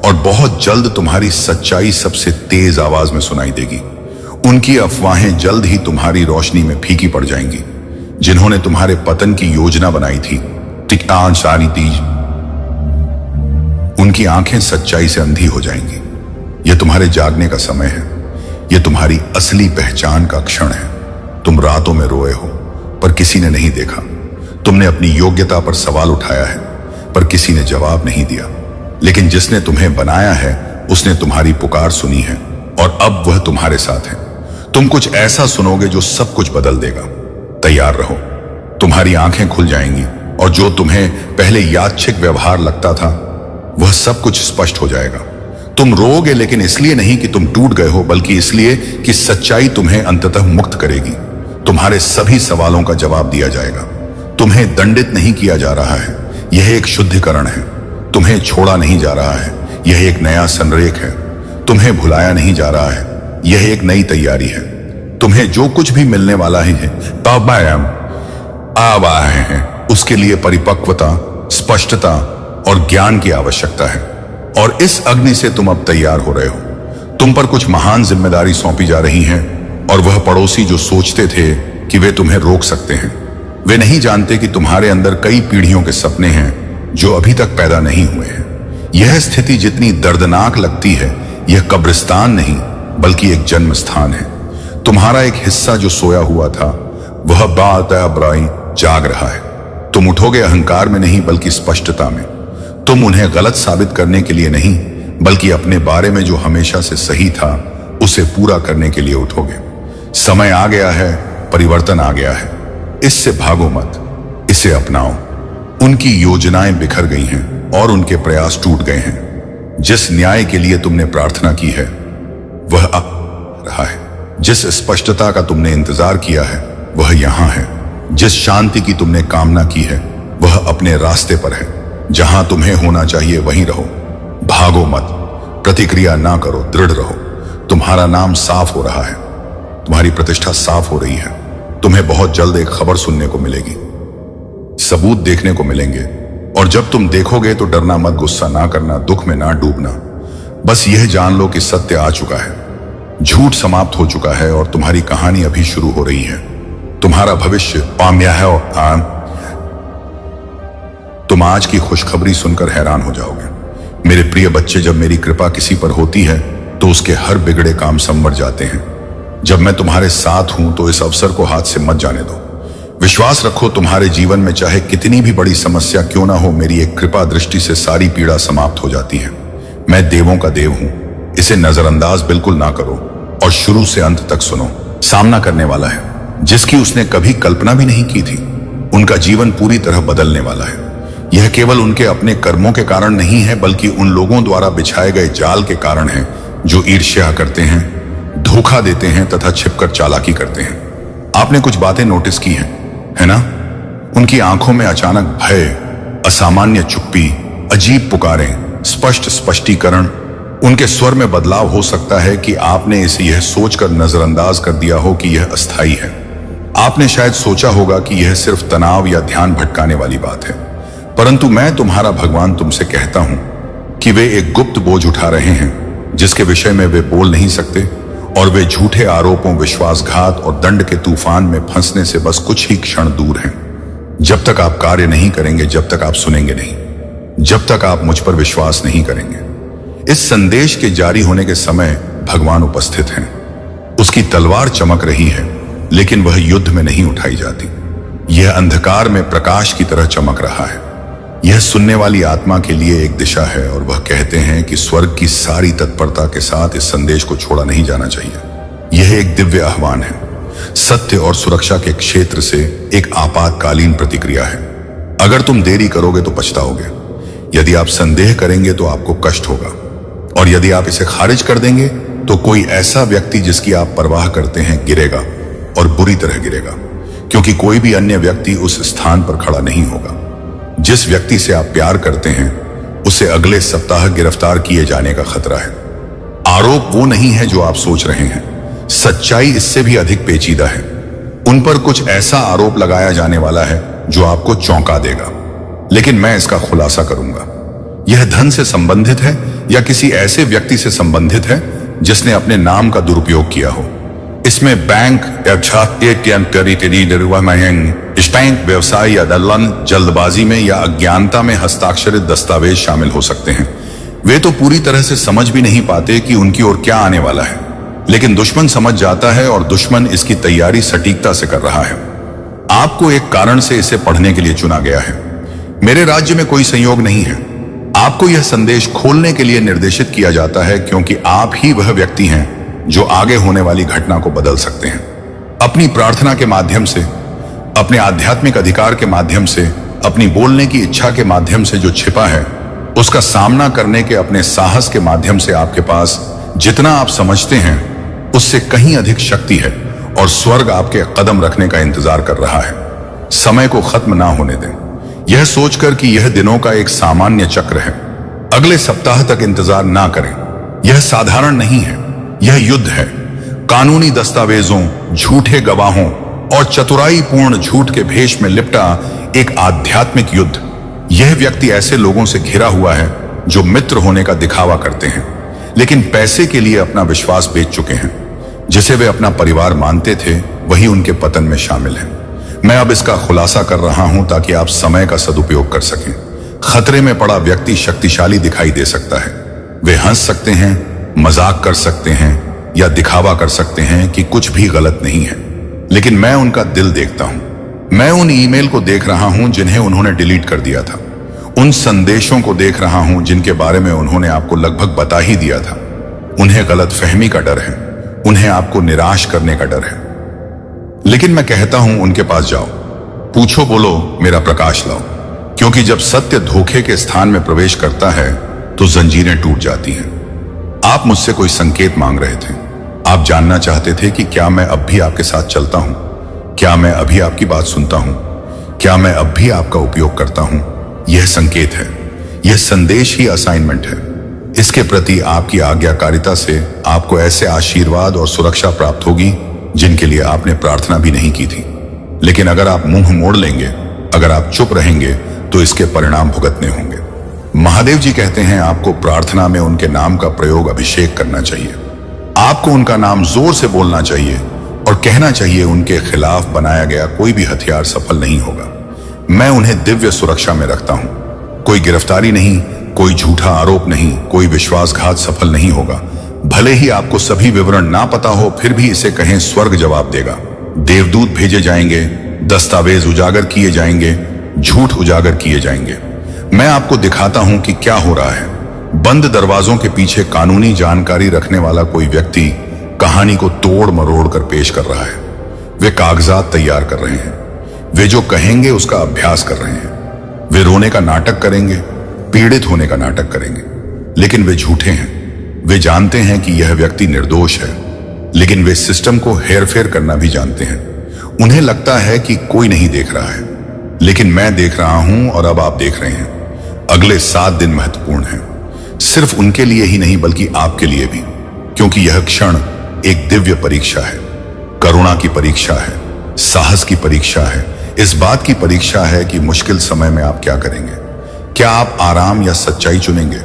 और बहुत जल्द तुम्हारी सच्चाई सबसे तेज आवाज में सुनाई देगी। उनकी अफवाहें जल्द ही तुम्हारी रोशनी में फीकी पड़ जाएंगी। जिन्होंने तुम्हारे पतन की योजना बनाई थी, टिकान सारी तीज, उनकी आंखें सच्चाई से अंधी हो जाएंगी। यह तुम्हारे जागने का समय है। यह तुम्हारी असली पहचान का क्षण है। तुम रातों में रोए हो पर किसी ने नहीं देखा। तुमने अपनी योग्यता पर सवाल उठाया है पर किसी ने जवाब नहीं दिया। लेकिन जिसने तुम्हें बनाया है उसने तुम्हारी पुकार सुनी है और अब वह तुम्हारे साथ है। तुम कुछ ऐसा सुनोगे जो सब कुछ बदल देगा। तैयार रहो, तुम्हारी आंखें खुल जाएंगी और जो तुम्हें पहले यादृच्छिक व्यवहार लगता था वह सब कुछ स्पष्ट हो जाएगा। तुम रोओगे, लेकिन इसलिए नहीं कि तुम टूट गए हो, बल्कि इसलिए कि सच्चाई तुम्हें अंततः मुक्त करेगी। तुम्हारे सभी सवालों का जवाब दिया जाएगा। तुम्हें दंडित नहीं किया जा रहा है, यह एक शुद्धिकरण है। तुम्हें छोड़ा नहीं जा रहा है, यह एक नया संरेख है। तुम्हें भुलाया नहीं जा रहा है, यह एक नई तैयारी है। तुम्हें जो कुछ भी मिलने वाला ही है तब अब आए हैं, उसके लिए परिपक्वता, स्पष्टता और ज्ञान की आवश्यकता है। और इस अग्नि से तुम अब तैयार हो रहे हो। तुम पर कुछ महान जिम्मेदारी सौंपी जा रही हैं, और वह पड़ोसी जो सोचते थे कि वे तुम्हें रोक सकते हैं, वे नहीं जानते कि तुम्हारे अंदर कई पीढ़ियों के सपने हैं जो अभी तक पैदा नहीं हुए हैं। यह स्थिति जितनी दर्दनाक लगती है, यह कब्रिस्तान नहीं बल्कि एक जन्म स्थान है। तुम्हारा एक हिस्सा जो सोया हुआ था वह बात अब्राई जाग रहा है। तुम उठोगे अहंकार में नहीं बल्कि स्पष्टता में। तुम उन्हें गलत साबित करने के लिए नहीं बल्कि अपने बारे में जो हमेशा से सही था उसे पूरा करने के लिए उठोगे। समय आ गया है, परिवर्तन आ गया है। इससे भागो मत, इसे अपनाओ। उनकी योजनाएं बिखर गई हैं और उनके प्रयास टूट गए हैं। जिस न्याय के लिए तुमने प्रार्थना की है वह आ रहा है। जिस स्पष्टता का तुमने इंतजार किया है वह यहां है। जिस शांति की तुमने कामना की है वह अपने रास्ते पर है। जहां तुम्हें होना चाहिए वहीं रहो, भागो मत, प्रतिक्रिया ना करो, दृढ़ रहो। तुम्हारा नाम साफ हो रहा है, तुम्हारी प्रतिष्ठा साफ हो रही है। तुम्हें बहुत जल्द एक खबर सुनने को मिलेगी, सबूत देखने को मिलेंगे। और जब तुम देखोगे तो डरना मत, गुस्सा ना करना, दुख में ना डूबना। बस यह जान लो कि सत्य आ चुका है, झूठ समाप्त हो चुका है और तुम्हारी कहानी अभी शुरू हो रही है। तुम्हारा भविष्य पाम्या है और तुम आज की खुशखबरी सुनकर हैरान हो जाओगे। मेरे प्रिय बच्चे, जब मेरी कृपा किसी पर होती है तो उसके हर बिगड़े काम संवर जाते हैं। जब मैं तुम्हारे साथ हूं तो इस अवसर को हाथ से मत जाने दो। विश्वास रखो, तुम्हारे जीवन में चाहे कितनी भी बड़ी समस्या क्यों ना हो, मेरी एक कृपा दृष्टि से सारी पीड़ा समाप्त हो जाती है। मैं देवों का देव हूं, इसे नजरअंदाज बिल्कुल ना करो और शुरू से अंत तक सुनो। सामना करने वाला है जिसकी उसने कभी कल्पना भी नहीं की थी। उनका जीवन पूरी तरह बदलने वाला है। यह केवल उनके अपने कर्मों के कारण नहीं है बल्कि उन लोगों द्वारा बिछाए गए जाल के कारण है जो ईर्ष्या करते हैं, धोखा देते हैं तथा छिपकर चालाकी करते हैं। आपने कुछ बातें नोटिस की हैं, है ना? उनकी आंखों में अचानक भय, असामान्य चुप्पी, अजीब पुकारें, स्पष्ट स्पष्टीकरण। उनके स्वर में बदलाव हो सकता है कि आपने इसे यह सोचकर नजरअंदाज कर दिया हो कि यह अस्थायी है। आपने शायद सोचा होगा कि यह सिर्फ तनाव या ध्यान भटकाने वाली बात है, परंतु मैं तुम्हारा भगवान तुमसे कहता हूं कि वे एक गुप्त बोझ उठा रहे हैं जिसके विषय में वे बोल नहीं सकते, और वे झूठे आरोपों, विश्वासघात और दंड के तूफान में फंसने से बस कुछ ही क्षण दूर हैं। जब तक आप कार्य नहीं करेंगे, जब तक आप सुनेंगे नहीं, जब तक आप मुझ पर विश्वास नहीं करेंगे। इस संदेश के जारी होने के समय भगवान उपस्थित हैं। उसकी तलवार चमक रही है लेकिन वह युद्ध में नहीं उठाई जाती। यह अंधकार में प्रकाश की तरह चमक रहा है। यह सुनने वाली आत्मा के लिए एक दिशा है और वह कहते हैं कि स्वर्ग की सारी तत्परता के साथ इस संदेश को छोड़ा नहीं जाना चाहिए। यह एक दिव्य आह्वान है, सत्य और सुरक्षा के क्षेत्र से एक आपातकालीन प्रतिक्रिया है। अगर तुम देरी करोगे तो पछताओगे। यदि आप संदेह करेंगे तो आपको कष्ट होगा, और यदि आप इसे खारिज कर देंगे तो कोई ऐसा व्यक्ति जिसकी आप परवाह करते हैं गिरेगा, और बुरी तरह गिरेगा, क्योंकि कोई भी अन्य व्यक्ति उस स्थान पर खड़ा नहीं होगा। जिस व्यक्ति से आप प्यार करते हैं उसे अगले सप्ताह गिरफ्तार किए जाने का खतरा है। आरोप वो नहीं है जो आप सोच रहे हैं, सच्चाई इससे भी अधिक पेचीदा है। उन पर कुछ ऐसा आरोप लगाया जाने वाला है जो आपको चौंका देगा, लेकिन मैं इसका खुलासा करूंगा। यह धन से संबंधित है या किसी ऐसे व्यक्ति से संबंधित है जिसने अपने नाम का दुरुपयोग किया हो। इसमें बैंक बैंक व्यवसाय या दलाल, जल्दबाजी में या अज्ञानता में हस्ताक्षरित दस्तावेज शामिल हो सकते हैं। वे तो पूरी तरह से समझ भी नहीं पाते कि उनकी ओर क्या आने वाला है, लेकिन दुश्मन समझ जाता है और दुश्मन इसकी तैयारी सटीकता से कर रहा है। आपको एक कारण से इसे पढ़ने के लिए चुना गया है। मेरे राज्य में कोई संयोग नहीं है। आपको यह संदेश खोलने के लिए निर्देशित किया जाता है क्योंकि आप ही वह व्यक्ति हैं जो आगे होने वाली घटना को बदल सकते हैं। अपनी प्रार्थना के माध्यम से, अपने आध्यात्मिक अधिकार के माध्यम से, अपनी बोलने की इच्छा के माध्यम से जो छिपा है उसका सामना करने के अपने साहस के माध्यम से आपके पास जितना आप समझते हैं उससे कहीं अधिक शक्ति है और स्वर्ग आपके कदम रखने का इंतजार कर रहा है। समय को खत्म ना होने दें, यह सोचकर कि यह दिनों का एक सामान्य चक्र है। अगले सप्ताह तक इंतजार ना करें, यह साधारण नहीं है, यह युद्ध है। कानूनी दस्तावेजों, झूठे गवाहों और चतुराईपूर्ण झूठ के भेष में लिपटा एक आध्यात्मिक युद्ध। यह व्यक्ति ऐसे लोगों से घिरा हुआ है जो मित्र होने का दिखावा करते हैं लेकिन पैसे के लिए अपना विश्वास बेच चुके हैं। जिसे वे अपना परिवार मानते थे वही उनके पतन में शामिल है। मैं अब इसका खुलासा कर रहा हूं ताकि आप समय का सदुपयोग कर सकें। खतरे में पड़ा व्यक्ति शक्तिशाली दिखाई दे सकता है। वे हंस सकते हैं, मजाक कर सकते हैं या दिखावा कर सकते हैं कि कुछ भी गलत नहीं है, लेकिन मैं उनका दिल देखता हूं। मैं उन ईमेल को देख रहा हूं जिन्हें उन्होंने डिलीट कर दिया था, उन संदेशों को देख रहा हूं जिनके बारे में उन्होंने आपको लगभग बता ही दिया था। उन्हें गलतफहमी का डर है, उन्हें आपको निराश करने का डर है। लेकिन मैं कहता हूं उनके पास जाओ, पूछो, बोलो मेरा प्रकाश लाओ, क्योंकि जब सत्य धोखे के स्थान में प्रवेश करता है तो जंजीरें टूट जाती हैं। आप मुझसे कोई संकेत मांग रहे थे। आप जानना चाहते थे कि क्या मैं अब भी आपके साथ चलता हूं, क्या मैं अभी आपकी बात सुनता हूं, क्या मैं अब भी आपका उपयोग करता हूं। यह संकेत है, यह संदेश ही असाइनमेंट है। इसके प्रति आपकी आज्ञाकारिता से आपको ऐसे आशीर्वाद और सुरक्षा प्राप्त होगी जिनके लिए आपने प्रार्थना भी नहीं की थी। लेकिन अगर आप मुंह मोड़ लेंगे, अगर आप चुप रहेंगे तो इसके परिणाम भुगतने होंगे। महादेव जी कहते हैं आपको प्रार्थना में उनके नाम का प्रयोग अभिषेक करना चाहिए। आपको उनका नाम जोर से बोलना चाहिए और कहना चाहिए उनके खिलाफ बनाया गया कोई भी हथियार सफल नहीं होगा। मैं उन्हें दिव्य सुरक्षा में रखता हूं। कोई गिरफ्तारी नहीं, कोई झूठा आरोप नहीं, कोई विश्वासघात सफल नहीं होगा। भले ही आपको सभी विवरण ना पता हो, फिर भी इसे कहें, स्वर्ग जवाब देगा। देवदूत भेजे जाएंगे, दस्तावेज उजागर किए जाएंगे, झूठ उजागर किए जाएंगे। मैं आपको दिखाता हूं कि क्या हो रहा है। बंद दरवाजों के पीछे कानूनी जानकारी रखने वाला कोई व्यक्ति कहानी को तोड़ मरोड़ कर पेश कर रहा है। वे कागजात तैयार कर रहे हैं, वे जो कहेंगे उसका अभ्यास कर रहे हैं। वे रोने का नाटक करेंगे, पीड़ित होने का नाटक करेंगे, लेकिन वे झूठे हैं। वे जानते हैं कि यह व्यक्ति निर्दोष है, लेकिन वे सिस्टम को हेरफेर करना भी जानते हैं। उन्हें लगता है कि कोई नहीं देख रहा है, लेकिन मैं देख रहा हूं और अब आप देख रहे हैं। अगले 7 दिन महत्वपूर्ण हैं, सिर्फ उनके लिए ही नहीं बल्कि आपके लिए भी, क्योंकि यह क्षण एक दिव्य परीक्षा है, करुणा की परीक्षा है, साहस की परीक्षा है, इस बात की परीक्षा है कि मुश्किल समय में आप क्या करेंगे। क्या आप आराम या सच्चाई चुनेंगे?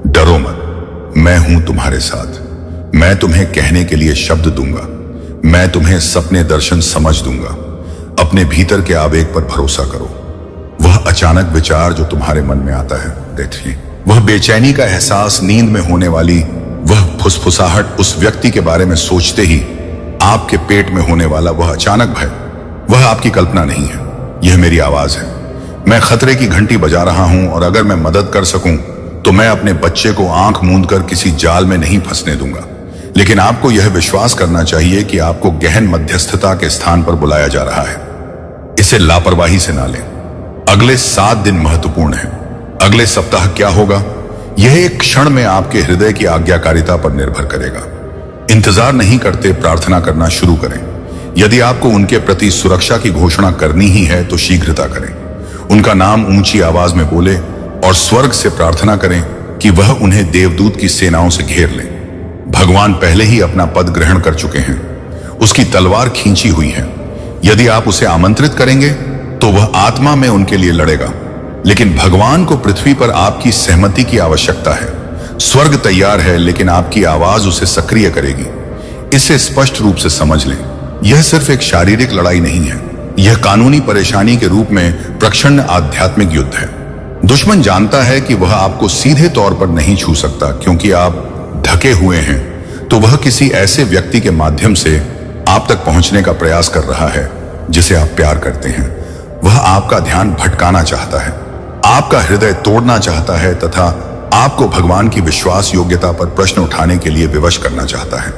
डरो मत, मैं हूं तुम्हारे साथ। मैं तुम्हें कहने के लिए शब्द दूंगा, मैं तुम्हें सपने दर्शन समझ दूंगा। अपने भीतर के आवेग पर भरोसा करो। वह अचानक विचार जो तुम्हारे मन में आता है, देखिए, वह बेचैनी का एहसास, नींद में होने वाली वह फुसफुसाहट, उस व्यक्ति के बारे में सोचते ही आपके पेट में होने वाला वह अचानक भय, वह आपकी कल्पना नहीं है, यह मेरी आवाज है। मैं खतरे की घंटी बजा रहा हूं और अगर मैं मदद कर सकूं तो मैं अपने बच्चे को आंख मूंद कर किसी जाल में नहीं फंसने दूंगा। लेकिन आपको यह विश्वास करना चाहिए कि आपको गहन मध्यस्थता के स्थान पर बुलाया जा रहा है। इसे लापरवाही से ना लें। अगले 7 दिन महत्वपूर्ण हैं। अगले सप्ताह क्या होगा, यह एक क्षण में आपके हृदय की आज्ञाकारिता पर निर्भर करेगा। इंतजार नहीं करते, प्रार्थना करना शुरू करें। यदि आपको उनके प्रति सुरक्षा की घोषणा करनी ही है तो शीघ्रता करें। उनका नाम ऊंची आवाज में बोले और स्वर्ग से प्रार्थना करें कि वह उन्हें देवदूत की सेनाओं से घेर ले। भगवान पहले ही अपना पद ग्रहण कर चुके हैं, उसकी तलवार खींची हुई है। यदि आप उसे आमंत्रित करेंगे तो वह आत्मा में उनके लिए लड़ेगा, लेकिन भगवान को पृथ्वी पर आपकी सहमति की आवश्यकता है। स्वर्ग तैयार है, लेकिन आपकी आवाज उसे सक्रिय करेगी। इसे स्पष्ट रूप से समझ लें, यह सिर्फ एक शारीरिक लड़ाई नहीं है, यह कानूनी परेशानी के रूप में प्रक्षण्ण आध्यात्मिक युद्ध है। दुश्मन जानता है कि वह आपको सीधे तौर पर नहीं छू सकता, क्योंकि आप ढके हुए हैं, तो वह किसी ऐसे व्यक्ति के माध्यम से आप तक पहुंचने का प्रयास कर रहा है जिसे आप प्यार करते हैं। वह आपका ध्यान भटकाना चाहता है, आपका हृदय तोड़ना चाहता है तथा आपको भगवान की विश्वास योग्यता पर प्रश्न उठाने के लिए विवश करना चाहता है।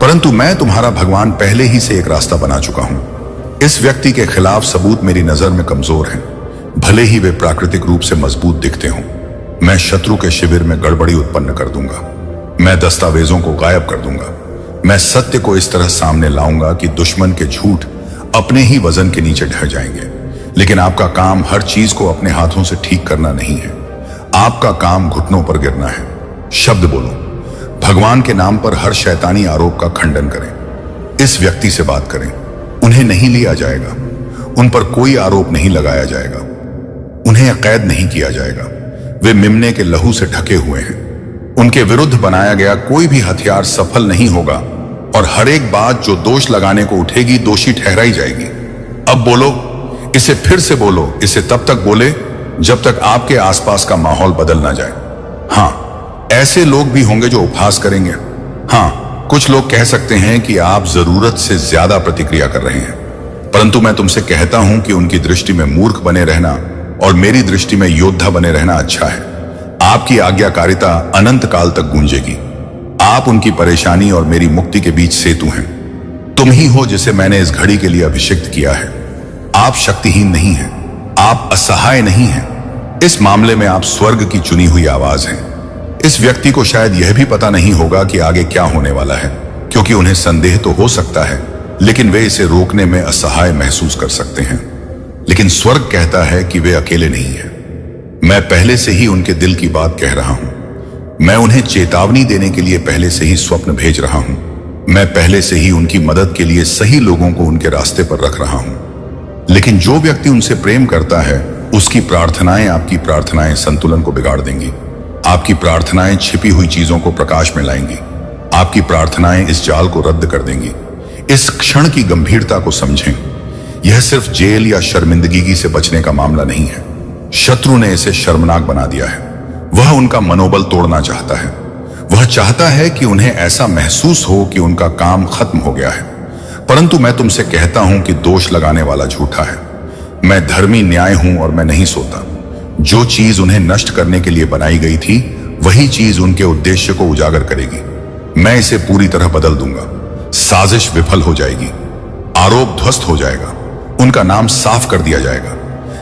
परंतु मैं तुम्हारा भगवान पहले ही से एक रास्ता बना चुका हूं। इस व्यक्ति के खिलाफ सबूत मेरी नजर में कमजोर हैं, भले ही वे प्राकृतिक रूप से मजबूत दिखते हों। मैं शत्रु के शिविर में गड़बड़ी उत्पन्न कर दूंगा। मैं दस्तावेजों को गायब कर दूंगा। मैं सत्य को इस तरह सामने लाऊंगा कि दुश्मन के झूठ अपने ही वजन के नीचे ढह जाएंगे। लेकिन आपका काम हर चीज को अपने हाथों से ठीक करना नहीं है। आपका काम घुटनों पर गिरना है। शब्द बोलो, भगवान के नाम पर हर शैतानी आरोप का खंडन करें। इस व्यक्ति से बात करें। उन्हें नहीं लिया जाएगा, उन पर कोई आरोप नहीं लगाया जाएगा, उन्हें कैद नहीं किया जाएगा। वे मेमने के लहू से ढके हुए हैं। उनके विरुद्ध बनाया गया कोई भी हथियार सफल नहीं होगा और हर एक बात जो दोष लगाने को उठेगी दोषी ठहराई जाएगी। अब बोलो, इसे फिर से बोलो। इसे तब तक बोले जब तक आपके आसपास का माहौल बदल ना जाए। हाँ, ऐसे लोग भी होंगे जो उपहास करेंगे। हाँ, कुछ लोग कह सकते हैं कि आप जरूरत से ज्यादा प्रतिक्रिया कर रहे हैं, परंतु मैं तुमसे कहता हूं कि उनकी दृष्टि में मूर्ख बने रहना और मेरी दृष्टि में योद्धा बने रहना अच्छा है। आपकी आज्ञाकारिता अनंत काल तक गूंजेगी। आप उनकी परेशानी और मेरी मुक्ति के बीच सेतु हैं। तुम ही हो जिसे मैंने इस घड़ी के लिए अभिषिक्त किया है। आप शक्तिहीन नहीं हैं, आप असहाय नहीं हैं। इस मामले में आप स्वर्ग की चुनी हुई आवाज हैं। इस व्यक्ति को शायद यह भी पता नहीं होगा कि आगे क्या होने वाला है, क्योंकि उन्हें संदेह तो हो सकता है, लेकिन वे इसे रोकने में असहाय महसूस कर सकते हैं। लेकिन स्वर्ग कहता है कि वे अकेले नहीं हैं। मैं पहले से ही उनके दिल की बात कह रहा हूं। मैं उन्हें चेतावनी देने के लिए पहले से ही स्वप्न भेज रहा हूं। मैं पहले से ही उनकी मदद के लिए सही लोगों को उनके रास्ते पर रख रहा हूं। लेकिन जो व्यक्ति उनसे प्रेम करता है, उसकी प्रार्थनाएं, आपकी प्रार्थनाएं संतुलन को बिगाड़ देंगी। आपकी प्रार्थनाएं छिपी हुई चीजों को प्रकाश में लाएंगी। आपकी प्रार्थनाएं इस जाल को रद्द कर देंगी। इस क्षण की गंभीरता को समझें। यह सिर्फ जेल या शर्मिंदगी से बचने का मामला नहीं है। शत्रु ने इसे शर्मनाक बना दिया है। वह उनका मनोबल तोड़ना चाहता है। वह चाहता है कि उन्हें ऐसा महसूस हो कि उनका काम खत्म हो गया है। परंतु मैं तुमसे कहता हूं कि दोष लगाने वाला झूठा है। मैं धर्मी न्याय हूं और मैं नहीं सोता। जो चीज उन्हें नष्ट करने के लिए बनाई गई थी, वही चीज उनके उद्देश्य को उजागर करेगी। मैं इसे पूरी तरह बदल दूंगा। साजिश विफल हो जाएगी, आरोप ध्वस्त हो जाएगा, उनका नाम साफ कर दिया जाएगा।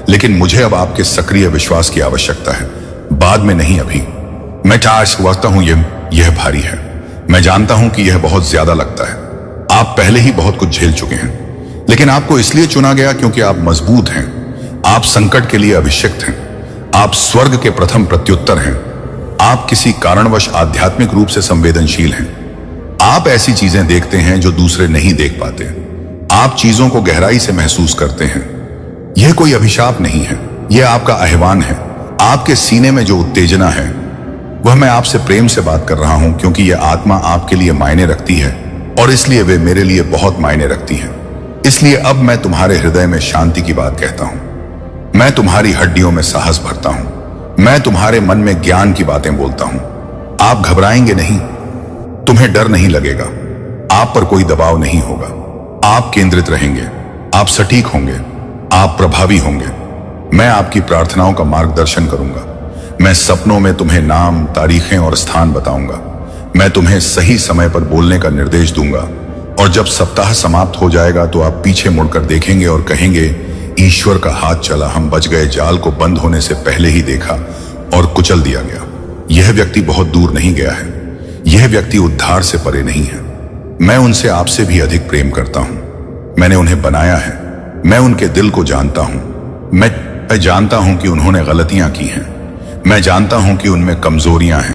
लेकिन मुझे अब आपके सक्रिय विश्वास की आवश्यकता है, बाद में नहीं, अभी। मैं समझता हूं यह भारी है। मैं जानता हूं कि यह बहुत ज्यादा लगता है। आप पहले ही बहुत कुछ झेल चुके हैं, लेकिन आपको इसलिए चुना गया क्योंकि आप मजबूत हैं। आप संकट के लिए अभिषिक्त हैं। आप स्वर्ग के प्रथम प्रत्युत्तर हैं। आप किसी कारणवश आध्यात्मिक रूप से संवेदनशील हैं। आप ऐसी चीजें देखते हैं जो दूसरे नहीं देख पाते। आप चीजों को गहराई से महसूस करते हैं। यह कोई अभिशाप नहीं है, यह आपका आह्वान है। आपके सीने में जो उत्तेजना है, वह मैं आपसे प्रेम से बात कर रहा हूं, क्योंकि यह आत्मा आपके लिए मायने रखती है और इसलिए वे मेरे लिए बहुत मायने रखती हैं। इसलिए अब मैं तुम्हारे हृदय में शांति की बात कहता हूं। मैं तुम्हारी हड्डियों में साहस भरता हूं। मैं तुम्हारे मन में ज्ञान की बातें बोलता हूं। आप घबराएंगे नहीं, तुम्हें डर नहीं लगेगा, आप पर कोई दबाव नहीं होगा। आप केंद्रित रहेंगे, आप सटीक होंगे, आप प्रभावी होंगे। मैं आपकी प्रार्थनाओं का मार्गदर्शन करूंगा। मैं सपनों में तुम्हें नाम, तारीखें और स्थान बताऊंगा। मैं तुम्हें सही समय पर बोलने का निर्देश दूंगा। और जब सप्ताह समाप्त हो जाएगा तो आप पीछे मुड़कर देखेंगे और कहेंगे, ईश्वर का हाथ चला, हम बच गए। जाल को बंद होने से पहले ही देखा और कुचल दिया गया। यह व्यक्ति बहुत दूर नहीं गया है। यह व्यक्ति उद्धार से परे नहीं है। मैं उनसे आपसे भी अधिक प्रेम करता हूं। मैंने उन्हें बनाया है। मैं उनके दिल को जानता हूं। मैं जानता हूं कि उन्होंने गलतियां की हैं। मैं जानता हूं कि उनमें कमजोरियां हैं।